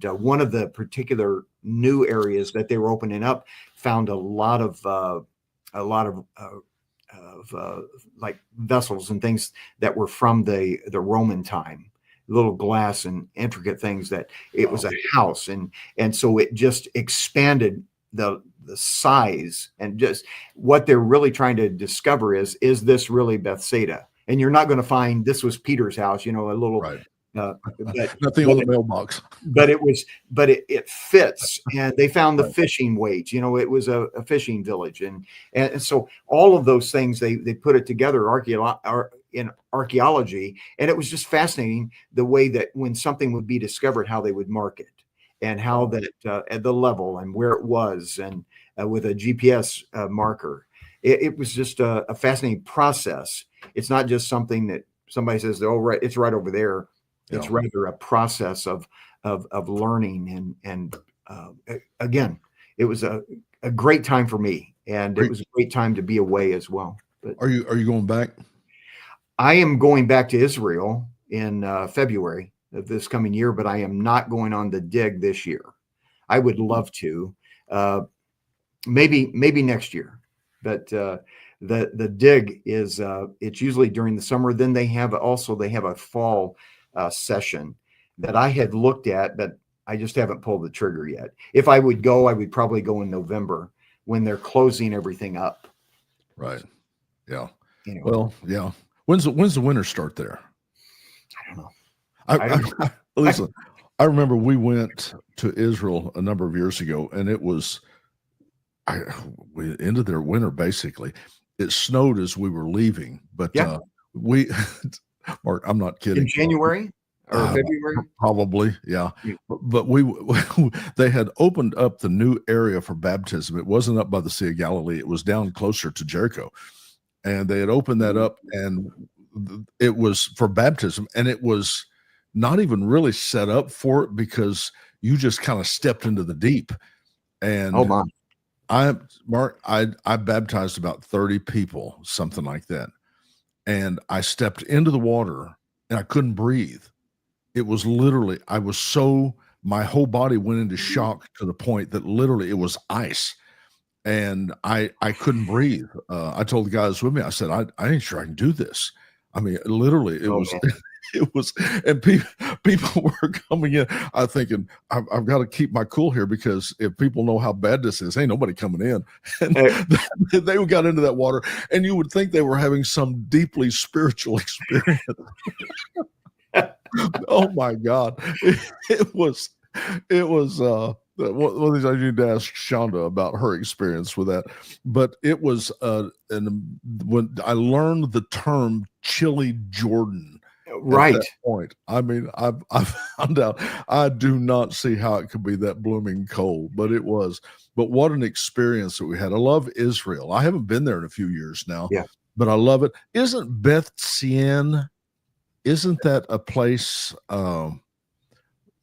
one of the particular new areas that they were opening up found a lot of like vessels and things that were from the Roman time, little glass and intricate things, that it was a house. And so it just expanded the size, and just what they're really trying to discover is this really Bethsaida? And you're not going to find this was Peter's house, you know, a little, nothing on the mailbox, but it fits. And they found the fishing weights, you know, it was a fishing village. And so all of those things, they put it together in archaeology. And it was just fascinating the way that when something would be discovered, how they would mark it, and how that at the level and where it was, and with a GPS marker. It was just a fascinating process. It's not just something that somebody says, "Oh, right, it's right over there." It's Yeah. rather a process of learning, and again, it was a great time for me, and Are it you, was a great time to be away as well. But are you going back? I am going back to Israel in February of this coming year, but I am not going on the dig this year. I would love to, uh, maybe next year, but the dig is it's usually during the summer. Then they have a fall session that I had looked at, but I just haven't pulled the trigger yet. If I would go, I would probably go in November when they're closing everything up. Right. Yeah. Anyway, Well, yeah. When's the winter start there? I don't know. I, I don't know. listen. I remember we went to Israel a number of years ago, and it was we ended their winter basically. It snowed as we were leaving, but Yeah. we, Mark, I'm not In kidding. January or February. Probably, yeah. Yeah. But we they had opened up the new area for baptism. It wasn't up by the Sea of Galilee. It was down closer to Jericho, and they had opened that up, and it was for baptism, and it was not even really set up for it because you just kind of stepped into the deep. And Oh my. I baptized about 30 people, something like that. And I stepped into the water and I couldn't breathe. It was literally, my whole body went into shock to the point that literally it was ice. And I couldn't breathe. I told the guys with me, I said, I ain't sure I can do this. I mean, literally, it was, man. it was, and people were coming in. I thinking, I've got to keep my cool here because if people know how bad this is, ain't nobody coming in. And they got into that water, and you would think they were having some deeply spiritual experience. Oh my God, it was. One of these I need to ask Shonda about her experience with that, but it was and when I learned the term chilly Jordan. Right. At that point, I mean, I've found out I do not see how it could be that blooming cold, but it was. But what an experience that we had. I love Israel. I haven't been there in a few years now, Yeah. but I love it. Isn't Beth Sien? Isn't that a place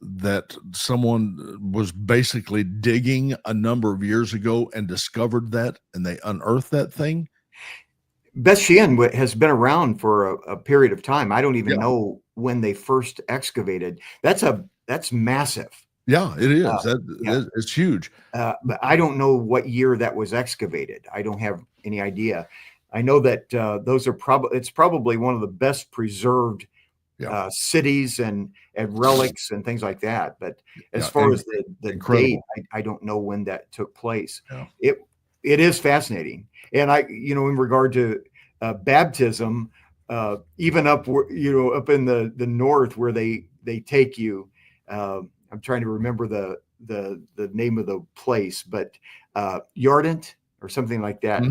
that someone was basically digging a number of years ago and discovered that, and they unearthed that thing? Beth Sheehan has been around for a period of time. I don't even Yeah. know when they first excavated. That's massive. Yeah, it is. Yeah. It's huge. But I don't know what year that was excavated. I don't have any idea. I know that those are it's probably one of the best preserved cities and relics and things like that. But as far as the date, I don't know when that took place. Yeah. It is fascinating. And in regard to baptism, even up up in the north where they take you, I'm trying to remember the name of the place, but Yardent or something like that,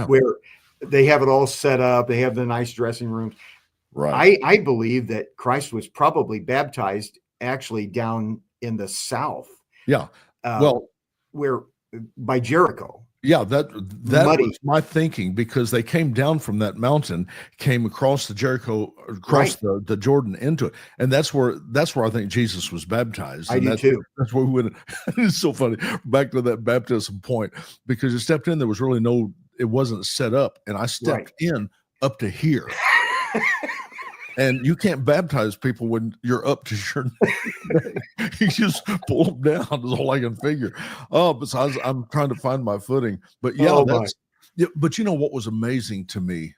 where they have it all set up. They have the nice dressing rooms. Right. I believe that Christ was probably baptized actually down in the south. Yeah. Where by Jericho. Yeah, that was my thinking, because they came down from that mountain, came across the Jericho, across the Jordan into it, and that's where I think Jesus was baptized. I do too. That's where we went. It's so funny. Back to that baptism point, because you stepped in, there was really it wasn't set up, and I stepped in up to here. And you can't baptize people when you're up to your neck. You just pull them down is all I can figure. Besides, I'm trying to find my footing. But but you know what was amazing to me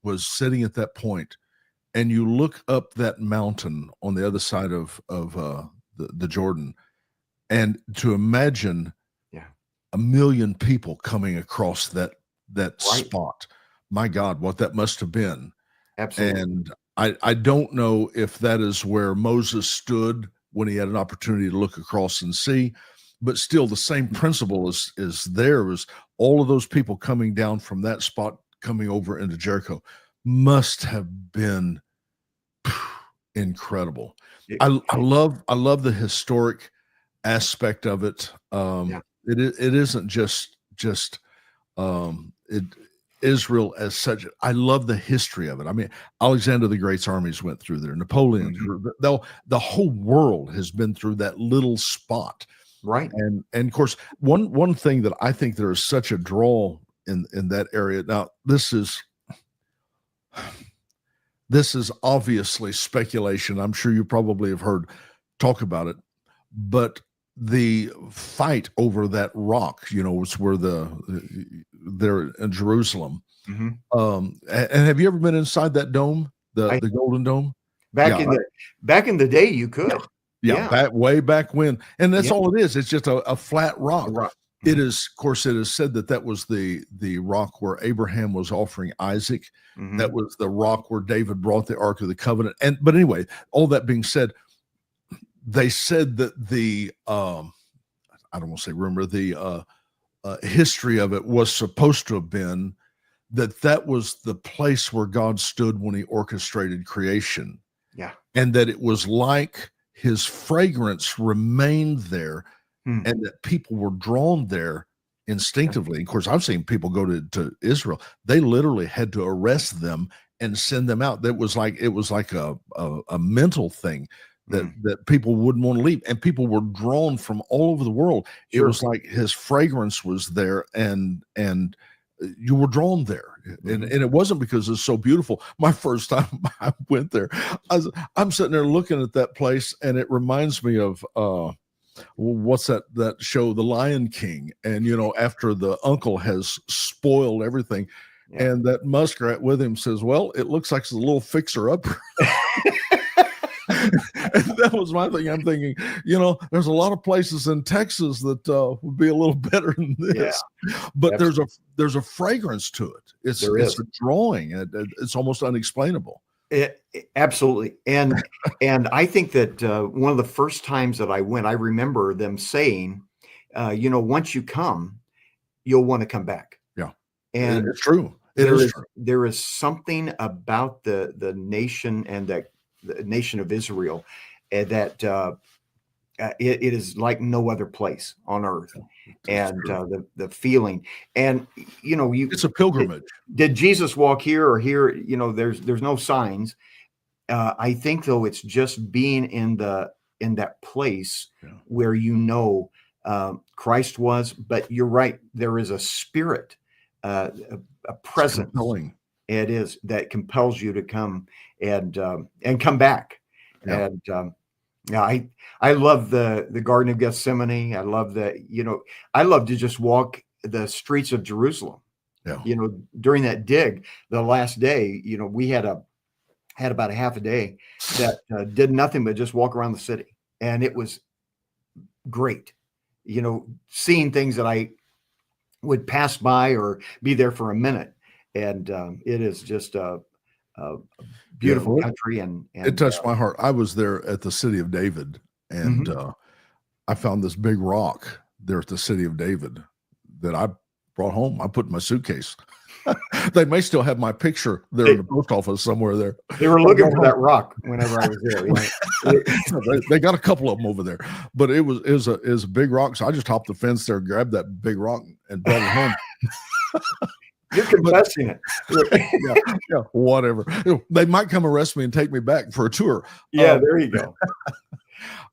was sitting at that point, and you look up that mountain on the other side of the Jordan, and to imagine 1 million people coming across that spot. My God, what that must have been. Absolutely. And I don't know if that is where Moses stood when he had an opportunity to look across and see, but still the same principle is there. Was all of those people coming down from that spot coming over into Jericho must have been incredible. I love the historic aspect of it. It isn't just Israel as such. I love the history of it. I mean, Alexander the Great's armies went through there. Napoleon, the whole world has been through that little spot. Right. And of course, one thing that I think there is such a draw in that area. Now, this is obviously speculation. I'm sure you probably have heard talk about it, but the fight over that rock, it's where they're in Jerusalem. And have you ever been inside that dome, the Golden Dome? Back in the day, you could. Yeah. Way back when. And that's all it is. It's just a flat rock. It is, of course, it is said that was the rock where Abraham was offering Isaac. That was the rock where David brought the Ark of the Covenant. But anyway, all that being said, they said that I don't want to say rumor, the history of it was supposed to have been that was the place where God stood when he orchestrated creation. Yeah. And that it was like his fragrance remained there, and that people were drawn there instinctively. Of course, I've seen people go to Israel. They literally had to arrest them and send them out. It was like a mental thing that people wouldn't want to leave, and people were drawn from all over the world. Sure. It was like his fragrance was there, and you were drawn there, and it wasn't because it's so beautiful. My first time I went there, I'm sitting there looking at that place, and it reminds me of what's that show, The Lion King, and after the uncle has spoiled everything. Yeah. And that muskrat with him says, well, it looks like it's a little fixer-upper. And that was my thing. I'm thinking, there's a lot of places in Texas that would be a little better than this. Yeah, but there's a fragrance to it. It's a drawing. It's almost unexplainable. Absolutely. And I think that one of the first times that I went, I remember them saying, once you come, you'll want to come back. Yeah. And it's true. There is something about the nation and the nation of Israel that it is like no other place on earth. And the feeling, and it's a pilgrimage. Did Jesus walk here or here? There's no signs. I think though it's just being in that place where Christ was. But you're right, there is a spirit, a presence. It is that compels you to come and come back. Yeah. And I love the Garden of Gethsemane. I love I love to just walk the streets of Jerusalem. Yeah. During that dig, the last day, we had about a half a day that did nothing but just walk around the city. And it was great, seeing things that I would pass by or be there for a minute. And it is just a beautiful country. And it touched my heart. I was there at the City of David, and I found this big rock there at the City of David that I brought home. I put in my suitcase. They may still have my picture there in the post office somewhere there. They were looking for that rock whenever I was there. They got a couple of them over there, but it was a big rock. So I just hopped the fence there, grabbed that big rock, and brought it home. You're confessing it. Yeah, whatever. They might come arrest me and take me back for a tour. Yeah, there you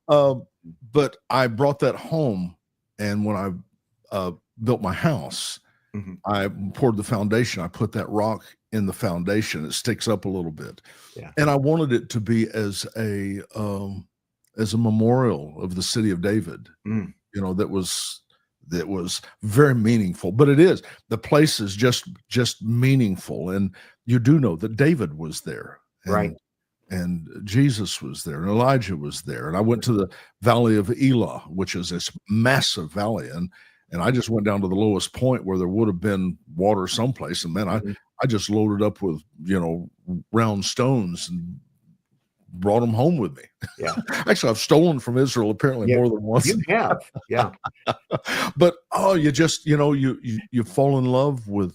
go. But I brought that home, and when I built my house, I poured the foundation. I put that rock in the foundation. It sticks up a little bit, and I wanted it to be as a memorial of the City of David. That was very meaningful. But it is, the place is just meaningful, and you do know that David was there, right? And Jesus was there, and Elijah was there, and I went to the Valley of Elah, which is this massive valley, and I just went down to the lowest point where there would have been water someplace. And man, I just loaded up with, round stones and brought them home with me. Yeah. Actually, I've stolen from Israel apparently more than once. You have. Yeah. But, you just, you fall in love with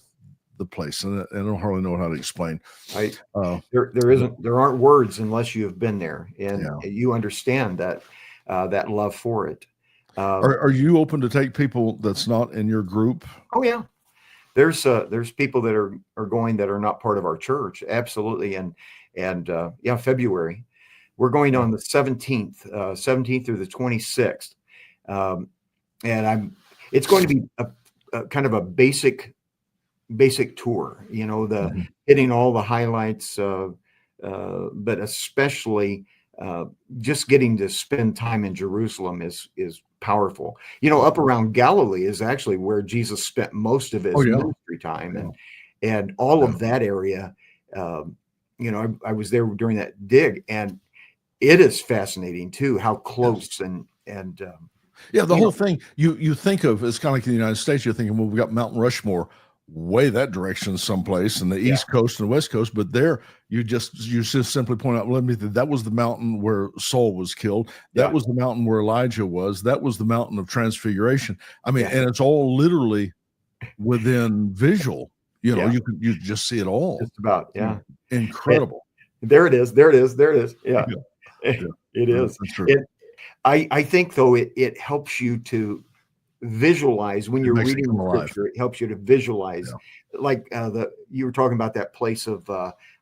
the place. And I don't hardly know how to explain. There aren't words unless you have been there and you understand that love for it. Are you open to take people that's not in your group? Oh yeah. there's people that are going that are not part of our church. Absolutely. And yeah, February. We're going on the 17th through the 26th. And it's going to be a kind of a basic tour, Mhm. hitting all the highlights, but especially just getting to spend time in Jerusalem is powerful. Up around Galilee is actually where Jesus spent most of Oh his yeah. ministry time, Yeah. and all Yeah. of that area. I was there during that dig, and it is fascinating too how Yes. close and Yeah, the you whole know thing you think of, it's kind of like in the United States. You're thinking, well, we got Mount Rushmore way that direction someplace in the yeah, East Coast and the West Coast, but there you just simply point out, well, let me that was the mountain where Saul was killed. That yeah, was the mountain where Elijah was. That was the mountain of Transfiguration. I mean, yeah, and it's all literally within visual. yeah, You just see it all. just about, yeah. Incredible. There it is. There it is. There it is. Yeah, Yeah, yeah, it is. that's true. I think though it helps you to visualize when It you're makes it reading come the alive. scripture. It helps you to visualize, Yeah. like the you were talking about that place of.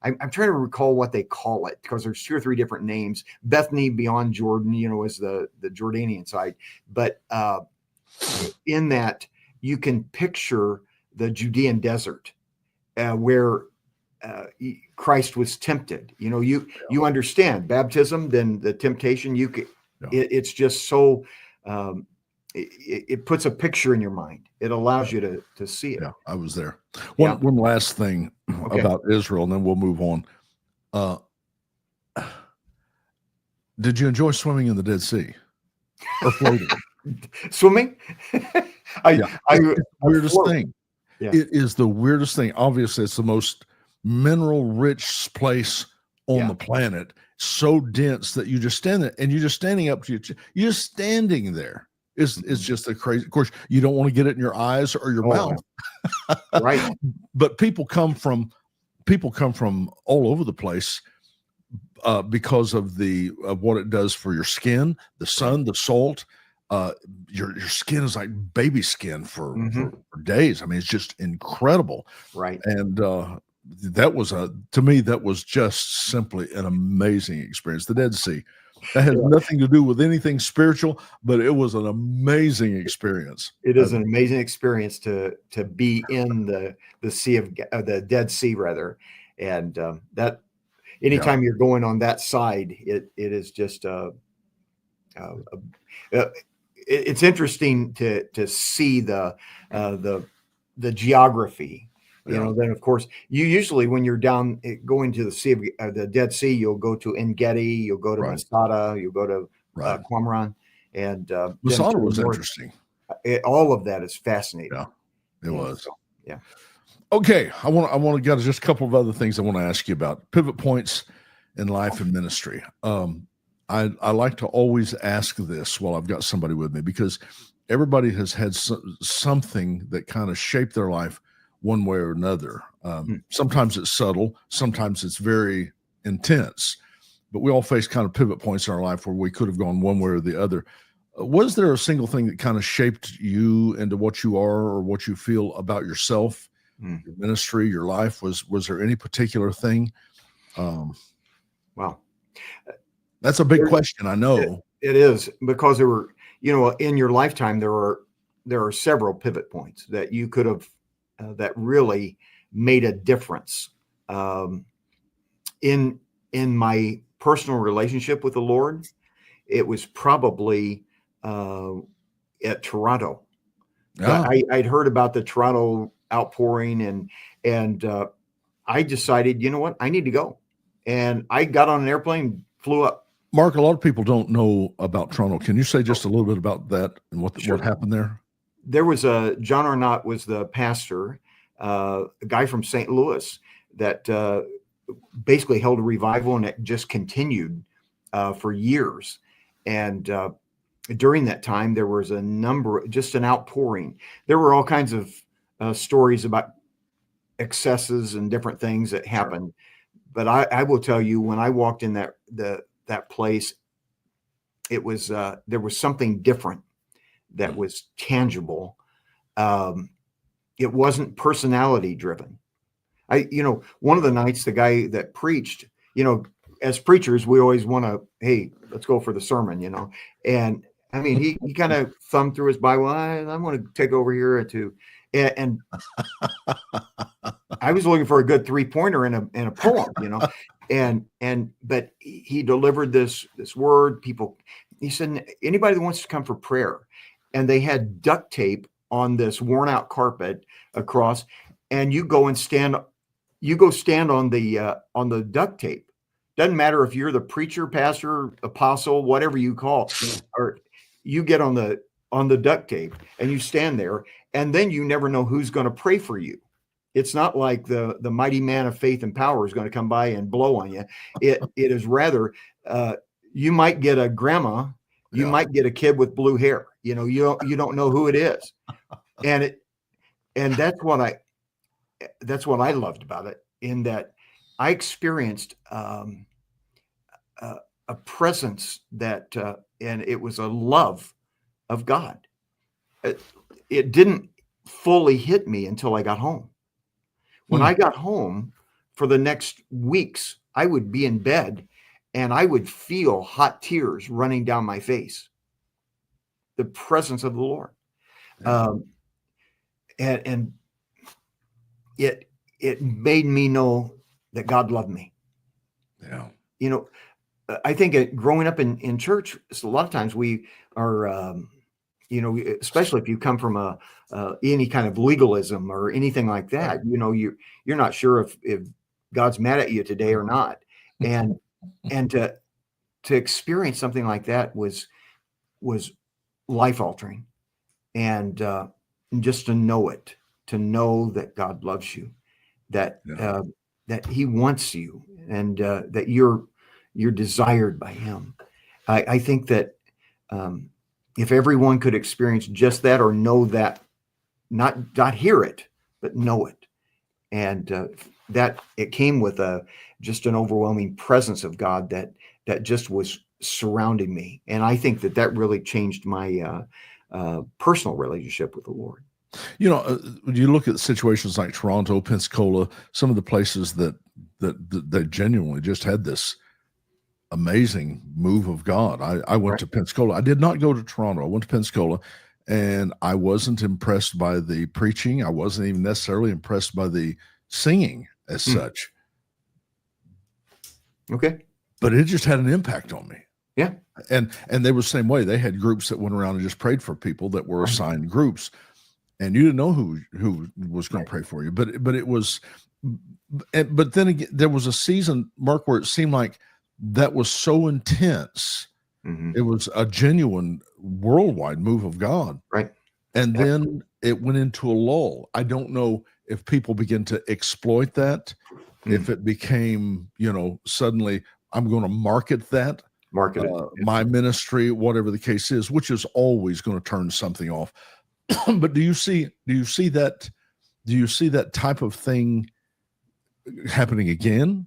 I'm trying to recall what they call it because there's 2 or 3 different names. Bethany beyond Jordan, is the Jordanian side, but in that you can picture the Judean desert where Christ was tempted. You understand baptism, then the temptation. Yeah. It's just so. It puts a picture in your mind. It allows you to see it. Yeah, I was there. Yeah. One last thing Okay. about Israel, and then we'll move on. Uh, did you enjoy swimming in the Dead Sea or floating? Swimming. Yeah, I it's the weirdest float. thing. Yeah. It is the weirdest thing. Obviously, it's the most mineral-rich place on Yeah. the planet. So dense that you just stand there, and you're just standing up to you're just standing there. It's just a crazy. Of course, you don't want to get it in your eyes or your Oh, mouth. right. But people come from all over the place because of what it does for your skin, the sun, the salt. Your skin is like baby skin for days. I mean, it's just incredible. Right. And to me, that was just simply an amazing experience. The Dead Sea. That has nothing to do with anything spiritual, but it was an amazing experience. It is an amazing experience to be in the sea of the Dead Sea rather, and that anytime you're going on that side, it is just it's interesting to see the geography. Then of course you usually when you're down going to the sea of the Dead Sea, you'll go to En Gedi, you'll go to Masada, you'll go to Qumran, and then Masada to the was north. interesting. All of that is fascinating. Yeah, it was. So, yeah. Okay, I want to get just a couple of other things I want to ask you about pivot points in life and ministry. I like to always ask this while I've got somebody with me because everybody has had something that kind of shaped their life one way or another. Sometimes it's subtle, sometimes it's very intense, but we all face kind of pivot points in our life where we could have gone one way or the other. Was there a single thing that kind of shaped you into what you are or what you feel about yourself, your ministry, your life? Was there any particular thing? Wow. That's a big question. I know it is because there were, in your lifetime, there are several pivot points that you could have, that really made a difference. In my personal relationship with the Lord, it was probably at Toronto. Yeah. I'd heard about the Toronto outpouring, and I decided, you know what, I need to go, and I got on an airplane, flew up. Mark, a lot of people don't know about Toronto. Can you say just a little bit about that and what happened there? There was John Arnott was the pastor, a guy from St. Louis that basically held a revival, and it just continued for years. And during that time, there was just an outpouring. There were all kinds of stories about excesses and different things that happened. But I will tell you, when I walked in that place, it was there was something different that was tangible. it wasn't personality driven. One of the nights, the guy that preached, as preachers, we always want to, hey, let's go for the sermon, and I mean, he kind of thumbed through his Bible. I want to take over here and I was looking for a good 3-pointer in a poem, but he delivered this word. He said, anybody that wants to come for prayer, and they had duct tape on this worn out carpet across, and you go stand on the duct tape. Doesn't matter if you're the preacher, pastor, apostle, whatever you call, or you get on the duct tape and you stand there, and then you never know who's going to pray for you. It's not like the mighty man of faith and power is going to come by and blow on you. It is rather, you might get a grandma, you might get a kid with blue hair. You don't know who it is, and that's what I loved about it. In that, I experienced a presence that, and it was a love of God. It didn't fully hit me until I got home. When I got home, for the next weeks, I would be in bed and I would feel hot tears running down my face. The presence of the Lord. And it made me know that God loved me. Yeah. I think growing up in church, a lot of times we are, especially if you come from any kind of legalism or anything like that, you're not sure if God's mad at you today or not. And to experience something like that was life altering. And just to know that God loves you, that he wants you, and that you're desired by him. I think that if everyone could experience just that, or know that, not hear it, but know it, and that it came with just an overwhelming presence of God that just was surrounding me. And I think that really changed my personal relationship with the Lord. You look at situations like Toronto, Pensacola, some of the places that genuinely just had this amazing move of God. I went to Pensacola. I did not go to Toronto. I went to Pensacola, and I wasn't impressed by the preaching. I wasn't even necessarily impressed by the singing as such. Okay. But it just had an impact on me. Yeah. And they were the same way. They had groups that went around and just prayed for people that were assigned groups, and you didn't know who was going to pray for you. But it was, but then again, there was a season, Mark, where it seemed like that was so intense. Mm-hmm. It was a genuine worldwide move of God. Right. And then it went into a lull. I don't know if people begin to exploit that, if it became, suddenly I'm going to market it. My ministry, whatever the case is, which is always going to turn something off. But do you see that type of thing happening again?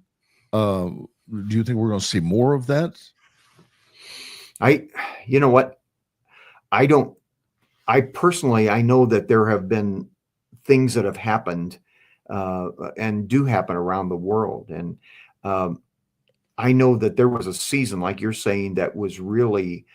Do you think we're going to see more of that? You know what? I don't. I personally, I know that there have been things that have happened and do happen around the world, and I know that there was a season, like you're saying, that was really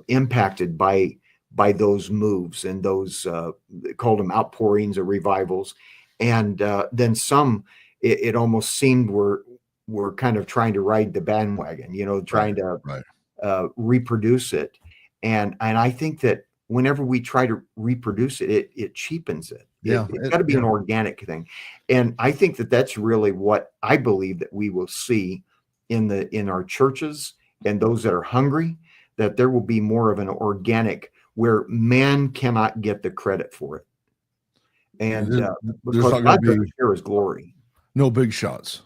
impacted by those moves and those they called them outpourings or revivals, and then some. It almost seemed we're kind of trying to ride the bandwagon, trying to reproduce it, and I think that whenever we try to reproduce it, it cheapens it. It's got to be an organic thing, and I think that's really what I believe that we will see in our churches, and those that are hungry, that there will be more of an organic where man cannot get the credit for it, and because God doesn't share his glory. No big shots.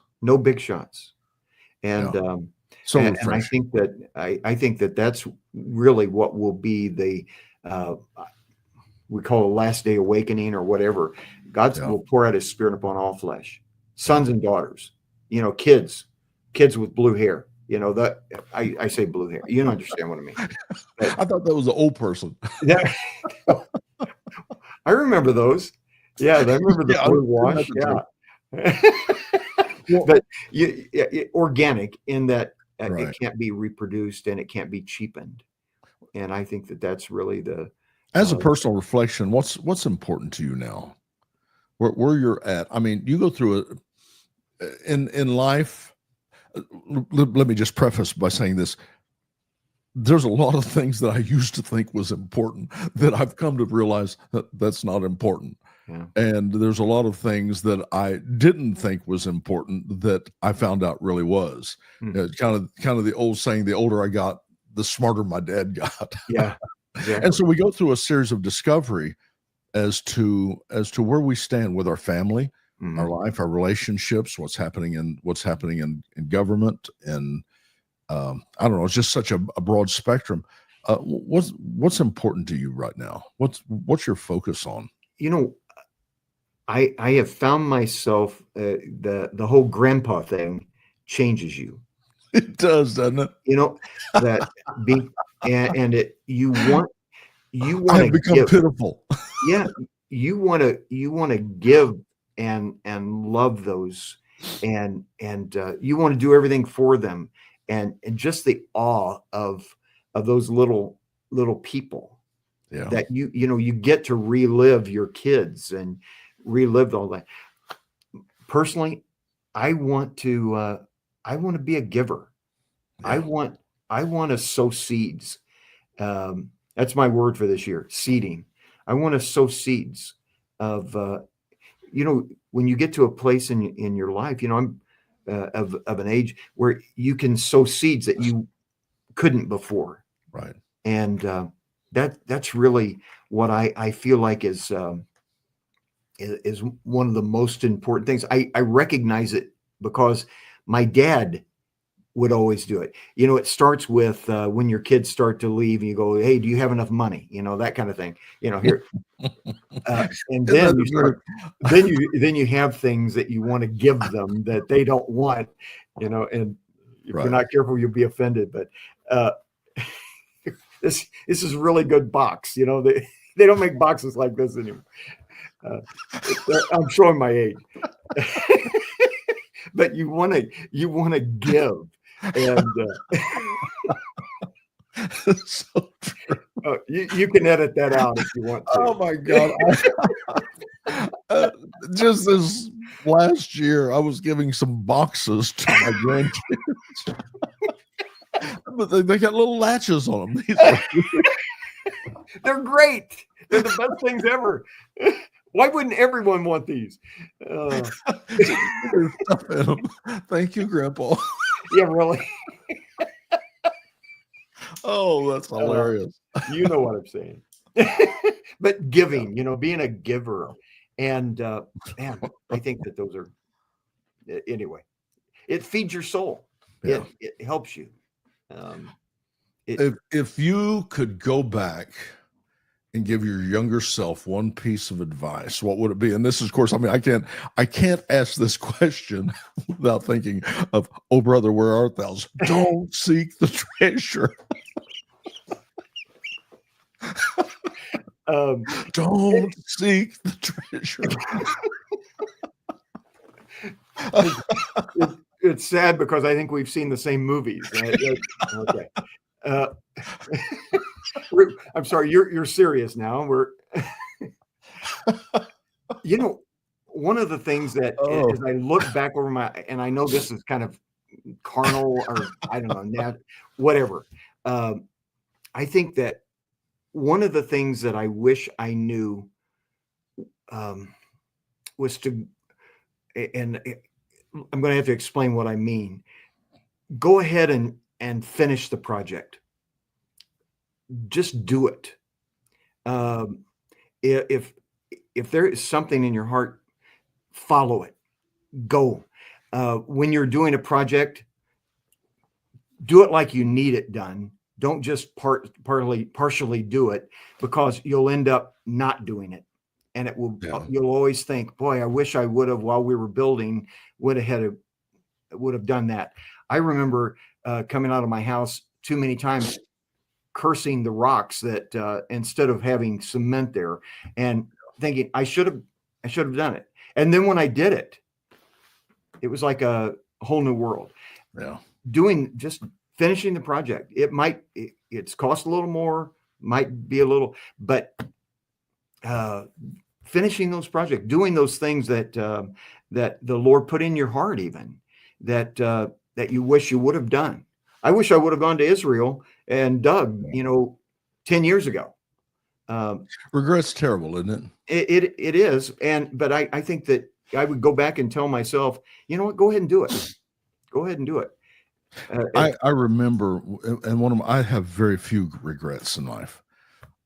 And I think that that's really what will be the we call it last day awakening or whatever. God will pour out his spirit upon all flesh, sons and daughters, kids with blue hair. That I say blue hair. You don't understand what I mean. But I thought that was an old person. I remember those. Yeah, I remember the Yeah, blue isn't wash. that the truth? Yeah. Well, But organic in that it right. can't be reproduced and it can't be cheapened. And I think that that's really the As a uh, personal reflection, what's important to you now? Where you're at? I mean, you go through it in life. Let me just preface by saying this: there's a lot of things that I used to think was important that I've come to realize that that's not important. yeah. And there's a lot of things that I didn't think was important that I found out really was. Hmm. Kind of the old saying, the older I got, the smarter my dad got. Yeah, And exactly. so we go through a series of discovery as to where we stand with our family, our Mhm. life, our relationships, what's happening in government, and I don't know. It's just such a broad spectrum. What's important to you right now? What's your focus on? You know, I have found myself the whole grandpa thing changes you. It does, doesn't it? You know that be and it you I want to have become give. pitiful. Yeah, you want to give and love those and you want to do everything for them and just the awe of those little people Yeah, that you get to relive your kids and relive all that. Personally, I want to be a giver. I yeah, want I want to sow seeds. That's my word for this year, seeding. I want to sow seeds of when you get to a place in your life, I'm of an age where you can sow seeds that you couldn't before, right. and that's really what I feel like is one of the most important things. I recognize it because my dad would always do it. It starts with when your kids start to leave and you go, "Hey, do you have enough money?" That kind of thing. Here, and Isn't that then the you truth? start, then you have things that you want to give them that they don't want, and if you're Right. not careful, you'll be offended. But uh, this is a really good box. They don't make boxes like this anymore. Uh, I'm showing my age, but you want to give, and So true. you can edit that out if you want to. Oh my God. Uh, just this last year, I was giving some boxes to my grandkids, but they got little latches on them. These are They're great. They're the best things ever. Why wouldn't everyone want these? Uh, there's stuff in them. Thank you, Grandpa. yeah, really. Oh, that's Uh, hilarious. you know what I'm saying. But Yeah, giving, being a giver, and man, I think that those are anyway. It feeds your soul. yeah. It helps you. Um, it If you could go back and give your younger self one piece of advice, what would it be? And this is, of course, I mean, I can't ask this question without thinking of, "Oh brother, where art thou?" Don't seek the treasure. um, Don't seek the treasure. it, it's sad because I think we've seen the same movies. Okay. Uh, I'm sorry, you're serious now. You know, one of the things that Oh, as I look back over and I know this is kind of carnal or I don't know, whatever. Um, I think that one of the things that I wish I knew um, was and I'm going to have to explain what I mean. Go ahead and finish the project. Just do it. Um, if if there is something in your heart, follow it. Go. When you're doing a project, do it like you need it done. Don't just partially do it because you'll end up not doing it. And yeah. you'll always think, boy, I wish I would have while we were building would have done that. I remember coming out of my house too many times cursing the rocks that instead of having cement there and thinking I should have done it. And then when I did it, it was like a whole new world. Yeah. Just finishing the project. It's cost a little more, might be a little, but finishing those projects, doing those things that that the Lord put in your heart, even that you wish you would have done. I wish I would have gone to Israel and dug, 10 years ago. Regret's terrible, isn't it? It is, but I think that I would go back and tell myself, you know what, go ahead and do it. Go ahead and do it. I remember, and I have very few regrets in life.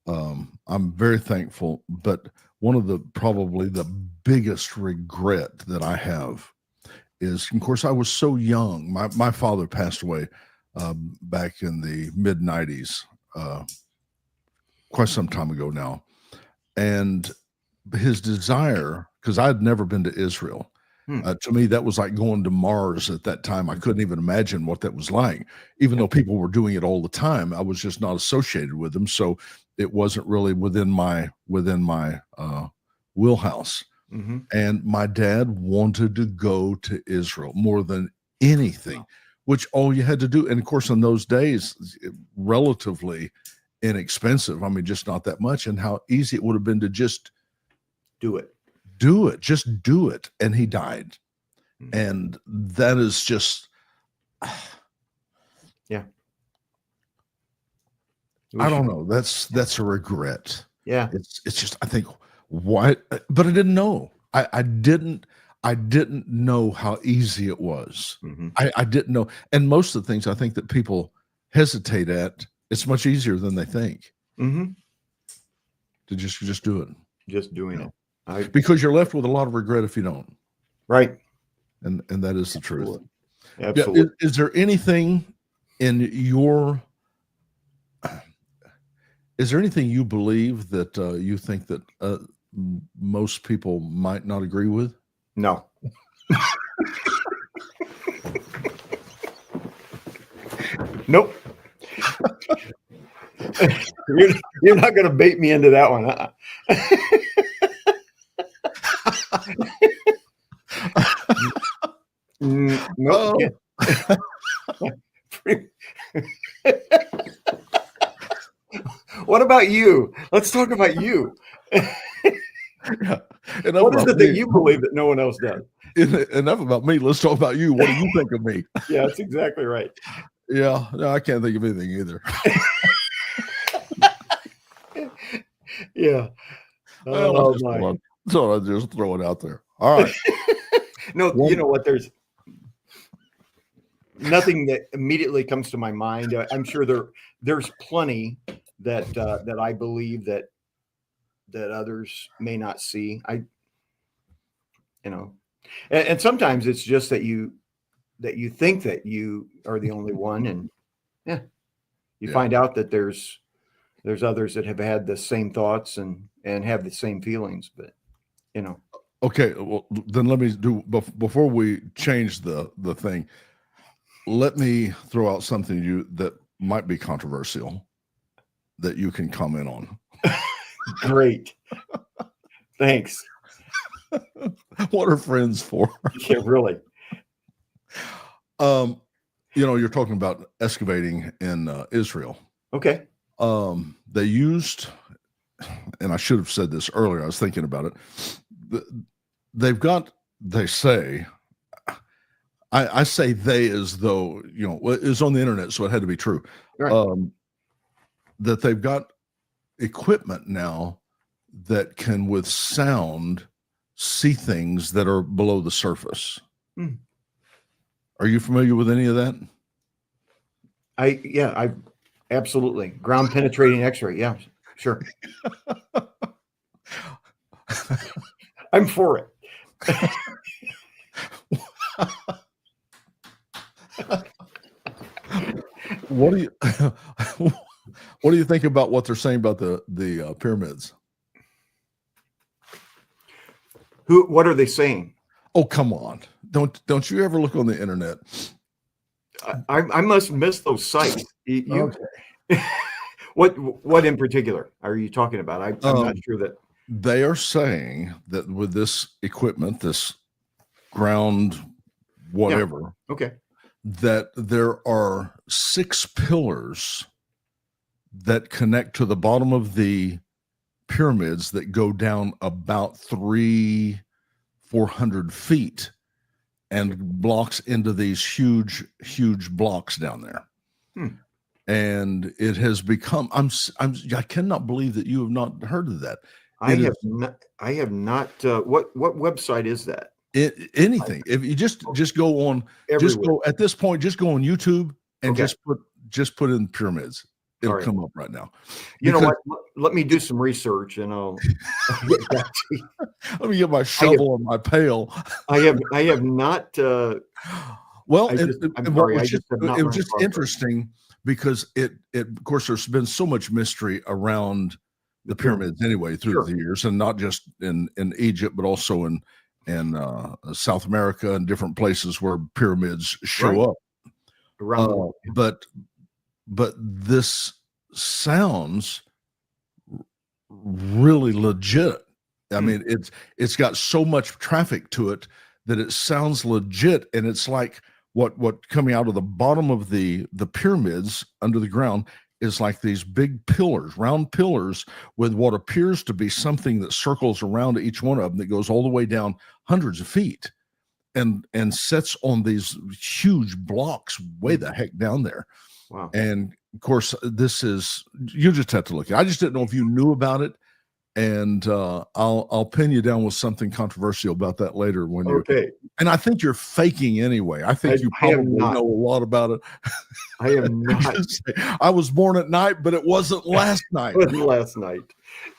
I'm very thankful, but one of probably the biggest regret that I have is, of course, I was so young. My father passed away back in the mid 90s, quite some time ago now. And his desire, because I had never been to Israel, to me, that was like going to Mars at that time. I couldn't even imagine what that was like, even though people were doing it all the time. I was just not associated with them. So it wasn't really within my wheelhouse. Mm-hmm. And my dad wanted to go to Israel more than anything, which all you had to do. And of course, in those days, relatively inexpensive. I mean, just not that much. And how easy it would have been to just just do it. And he died. Mm-hmm. And that is just, yeah. I don't know. That's a regret. Yeah. It's just, I think, why, but I didn't know. I didn't know how easy it was. Mm-hmm. I didn't know. And most of the things I think that people hesitate at, it's much easier than they think. Mm-hmm. To just do it. Just doing it. Because you're left with a lot of regret if you don't. Right. And that is the truth. Absolutely. Yeah, is there anything in is there anything you believe that you think that most people might not agree with? No. Nope. You're not going to bait me into that one. Nope. What about you? Let's talk about you. Yeah. What is it that you believe that no one else does? Enough about me. Let's talk about you. What do you think of me? Yeah, that's exactly right. Yeah, no, I can't think of anything either. Yeah. Well, so I just throw it out there. All right. No, you know what? There's nothing that immediately comes to my mind. I'm sure there's plenty that I believe that others may not see. And sometimes it's just that you think that you are the only one, and you find out that there's others that have had the same thoughts and have the same feelings, but Okay, well then let me do before we change the thing. Let me throw out something that might be controversial that you can comment on. Great. Thanks. What are friends for? Yeah, really. You're talking about excavating in Israel. Okay. They used, and I should have said this earlier, I was thinking about it. They say, I say they as though, it's on the internet, so it had to be true. Right. That they've got equipment now that can with sound see things that are below the surface. Are you familiar with any of that? I absolutely. Ground penetrating X-ray. Yeah, sure. I'm for it. What do you think about what they're saying about the pyramids? What are they saying? Oh, come on. Don't you ever look on the internet? I must miss those sites. Okay. What in particular are you talking about? I'm not sure that They are saying that with this equipment, this ground Yeah. whatever, Okay. that there are 6 pillars that connect to the bottom of the pyramids that go down about 400 feet and blocks into these huge blocks down there. And it has become, I cannot believe that you have not heard of that. I have not. What website is that? Anything. If you just go on, Everywhere. at this point, just go on YouTube and Okay. just put in pyramids. It'll All right. come up right now. You know what? Let me do some research and I'll get back to you. Let me get my shovel and my pail. I have not. Well, I'm sorry. it was just interesting because it of course there's been so much mystery around the pyramids anyway through the years, and not just in Egypt, but also in South America and different places where pyramids show up. Around but this sounds really legit. I mean, it's got so much traffic to it that it sounds legit, and it's like what coming out of the bottom of the pyramids under the ground is like these big pillars, round pillars with what appears to be something that circles around each one of them that goes all the way down hundreds of feet and sets on these huge blocks way the heck down there. Wow. And of course, this is, you just have to look. I just didn't know if you knew about it. And I'll pin you down with something controversial about that later when you. Okay. And I think you're faking anyway. I think you probably know a lot about it. I am not. I was born at night, but it wasn't last night. It wasn't last night.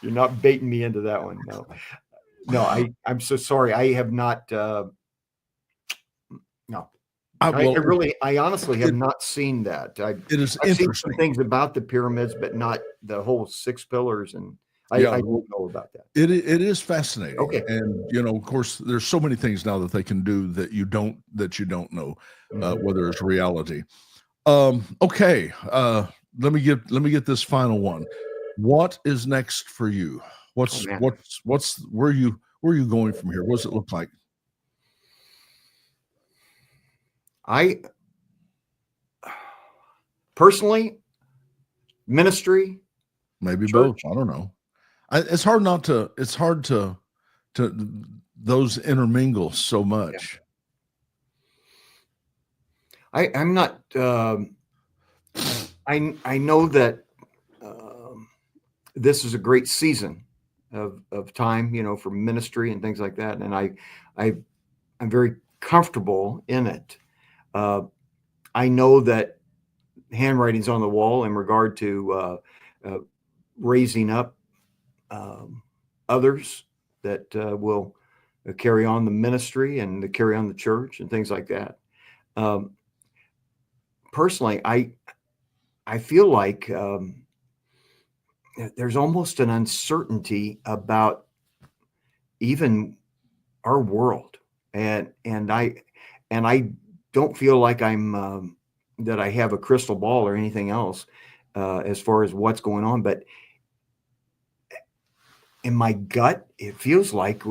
You're not baiting me into that one. No. I'm so sorry. I have not. No. I honestly have not seen that. I've seen some things about the pyramids, but not the whole 6 pillars. And I don't know about that. It is fascinating. Okay. And of course, there's so many things now that they can do that you don't know whether it's reality. Okay. Let me get this final one. What is next for you? Where are you going from here? What does it look like? I personally, ministry, maybe church. Both. I don't know. It's hard to those intermingle so much. Yeah. I'm not. I know that this is a great season of time, for ministry and things like that, and I'm very comfortable in it. I know that handwriting's on the wall in regard to raising up others that will carry on the ministry and to carry on the church and things like that. Personally, I feel like there's almost an uncertainty about even our world, and I don't feel like I'm that I have a crystal ball or anything else as far as what's going on, but in my gut, it feels like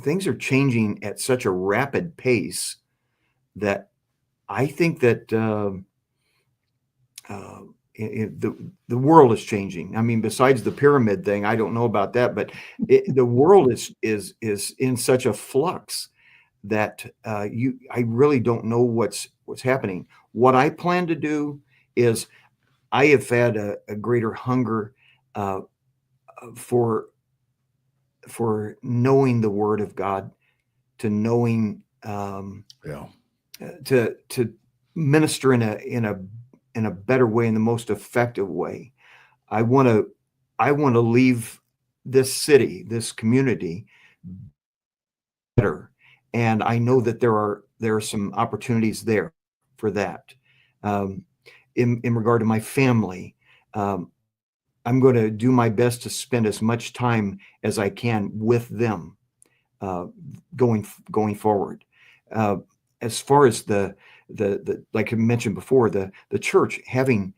things are changing at such a rapid pace that I think that the world is changing. I mean, besides the pyramid thing, I don't know about that, but the world is in such a flux that I really don't know what's happening. What I plan to do is I have had a greater hunger for knowing the Word of God, to knowing to minister in a better way, in the most effective way. I want to leave this city, this community better. And I know that there are some opportunities there for that. In regard to my family, I'm going to do my best to spend as much time as I can with them going forward. As far as the like I mentioned before, the church having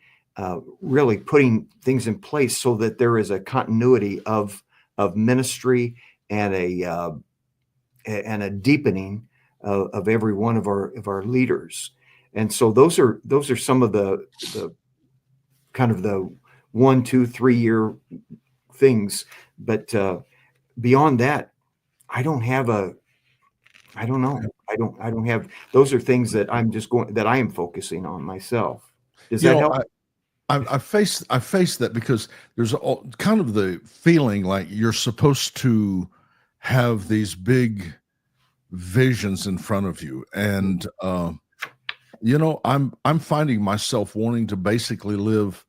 really putting things in place so that there is a continuity of of ministry and a deepening of every one of our leaders. And so those are some of the kind of the 1, 2, 3 year things. But beyond that, I don't know. I don't have, those are things that I am focusing on myself. Does that help? I face that because there's kind of the feeling like you're supposed to have these big visions in front of you. And, I'm finding myself wanting to basically live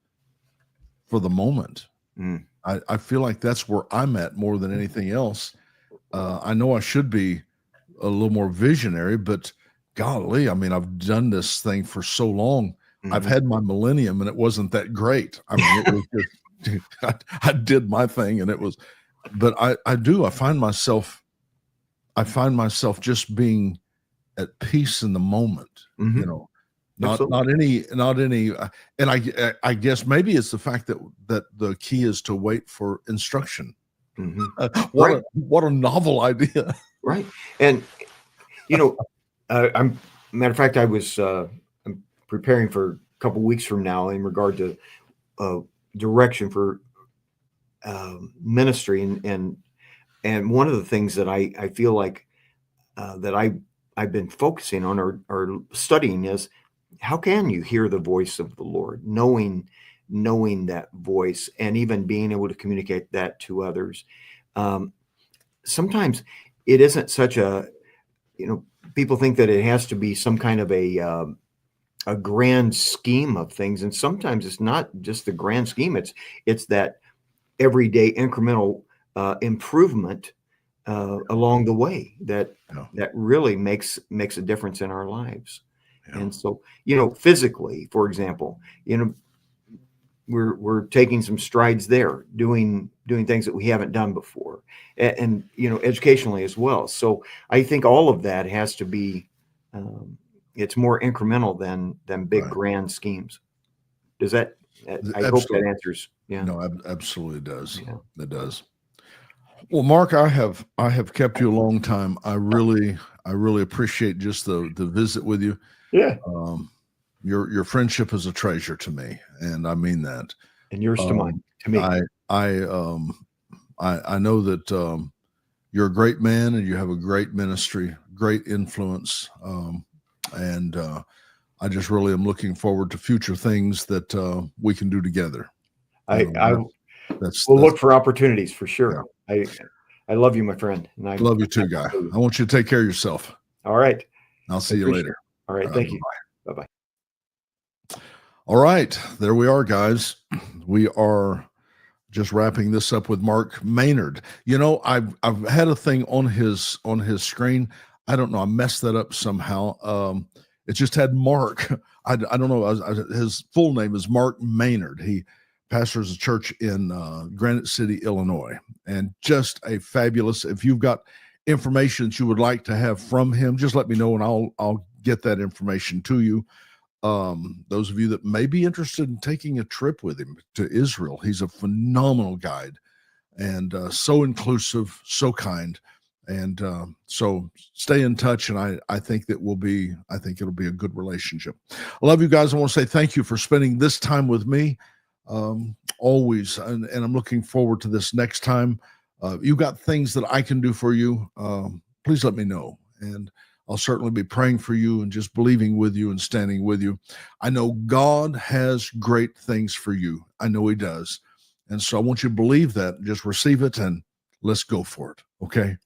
for the moment. Mm. I feel like that's where I'm at more than anything else. I know I should be a little more visionary, but golly, I mean, I've done this thing for so long. Mm-hmm. I've had my millennium and it wasn't that great. I mean, it was just, I did my thing and it was, but I find myself just being at peace in the moment, Mm-hmm. not any, and I guess maybe it's the fact that the key is to wait for instruction. Mm-hmm. What a novel idea. Right. And, I'm matter of fact, I'm preparing for a couple of weeks from now in regard to direction for ministry. And one of the things that I feel like that I've been focusing on or studying is, how can you hear the voice of the Lord, knowing that voice and even being able to communicate that to others. Sometimes it isn't such a, people think that it has to be some kind of a grand scheme of things. And sometimes it's not just the grand scheme. It's that everyday incremental improvement along the way that really makes a difference in our lives. Yeah. And so, physically, for example, we're taking some strides there, doing things that we haven't done before, and educationally as well. So I think all of that has to be, it's more incremental than big grand schemes. Does that? I hope that answers. Yeah. No, absolutely does. Yeah. It does. Well, Mark, I have kept you a long time. I really appreciate just the visit with you. Yeah. Your friendship is a treasure to me, and I mean that. And yours to mine. To me, I know that you're a great man, and you have a great ministry, great influence, and I just really am looking forward to future things that we can do together. We'll look for opportunities for sure. Yeah. I love you, my friend. And I love you too, Guy. I want you to take care of yourself. All right. I'll see you later. All right. Thank you. Bye-bye. All right. There we are, guys. We are just wrapping this up with Mark Maynard. I've had a thing on his screen. I don't know. I messed that up somehow. It just had Mark. I don't know. His full name is Mark Maynard. He pastors a church in Granite City, Illinois, and just a fabulous. If you've got information that you would like to have from him, just let me know, and I'll get that information to you. Those of you that may be interested in taking a trip with him to Israel, he's a phenomenal guide and so inclusive, so kind. And so stay in touch. And I think it'll be a good relationship. I love you guys. I want to say thank you for spending this time with me always. And I'm looking forward to this next time. You got things that I can do for you. Please let me know. And I'll certainly be praying for you and just believing with you and standing with you. I know God has great things for you. I know he does. And so I want you to believe that, just receive it, and let's go for it. Okay.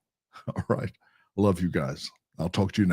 All right. Love you guys. I'll talk to you next.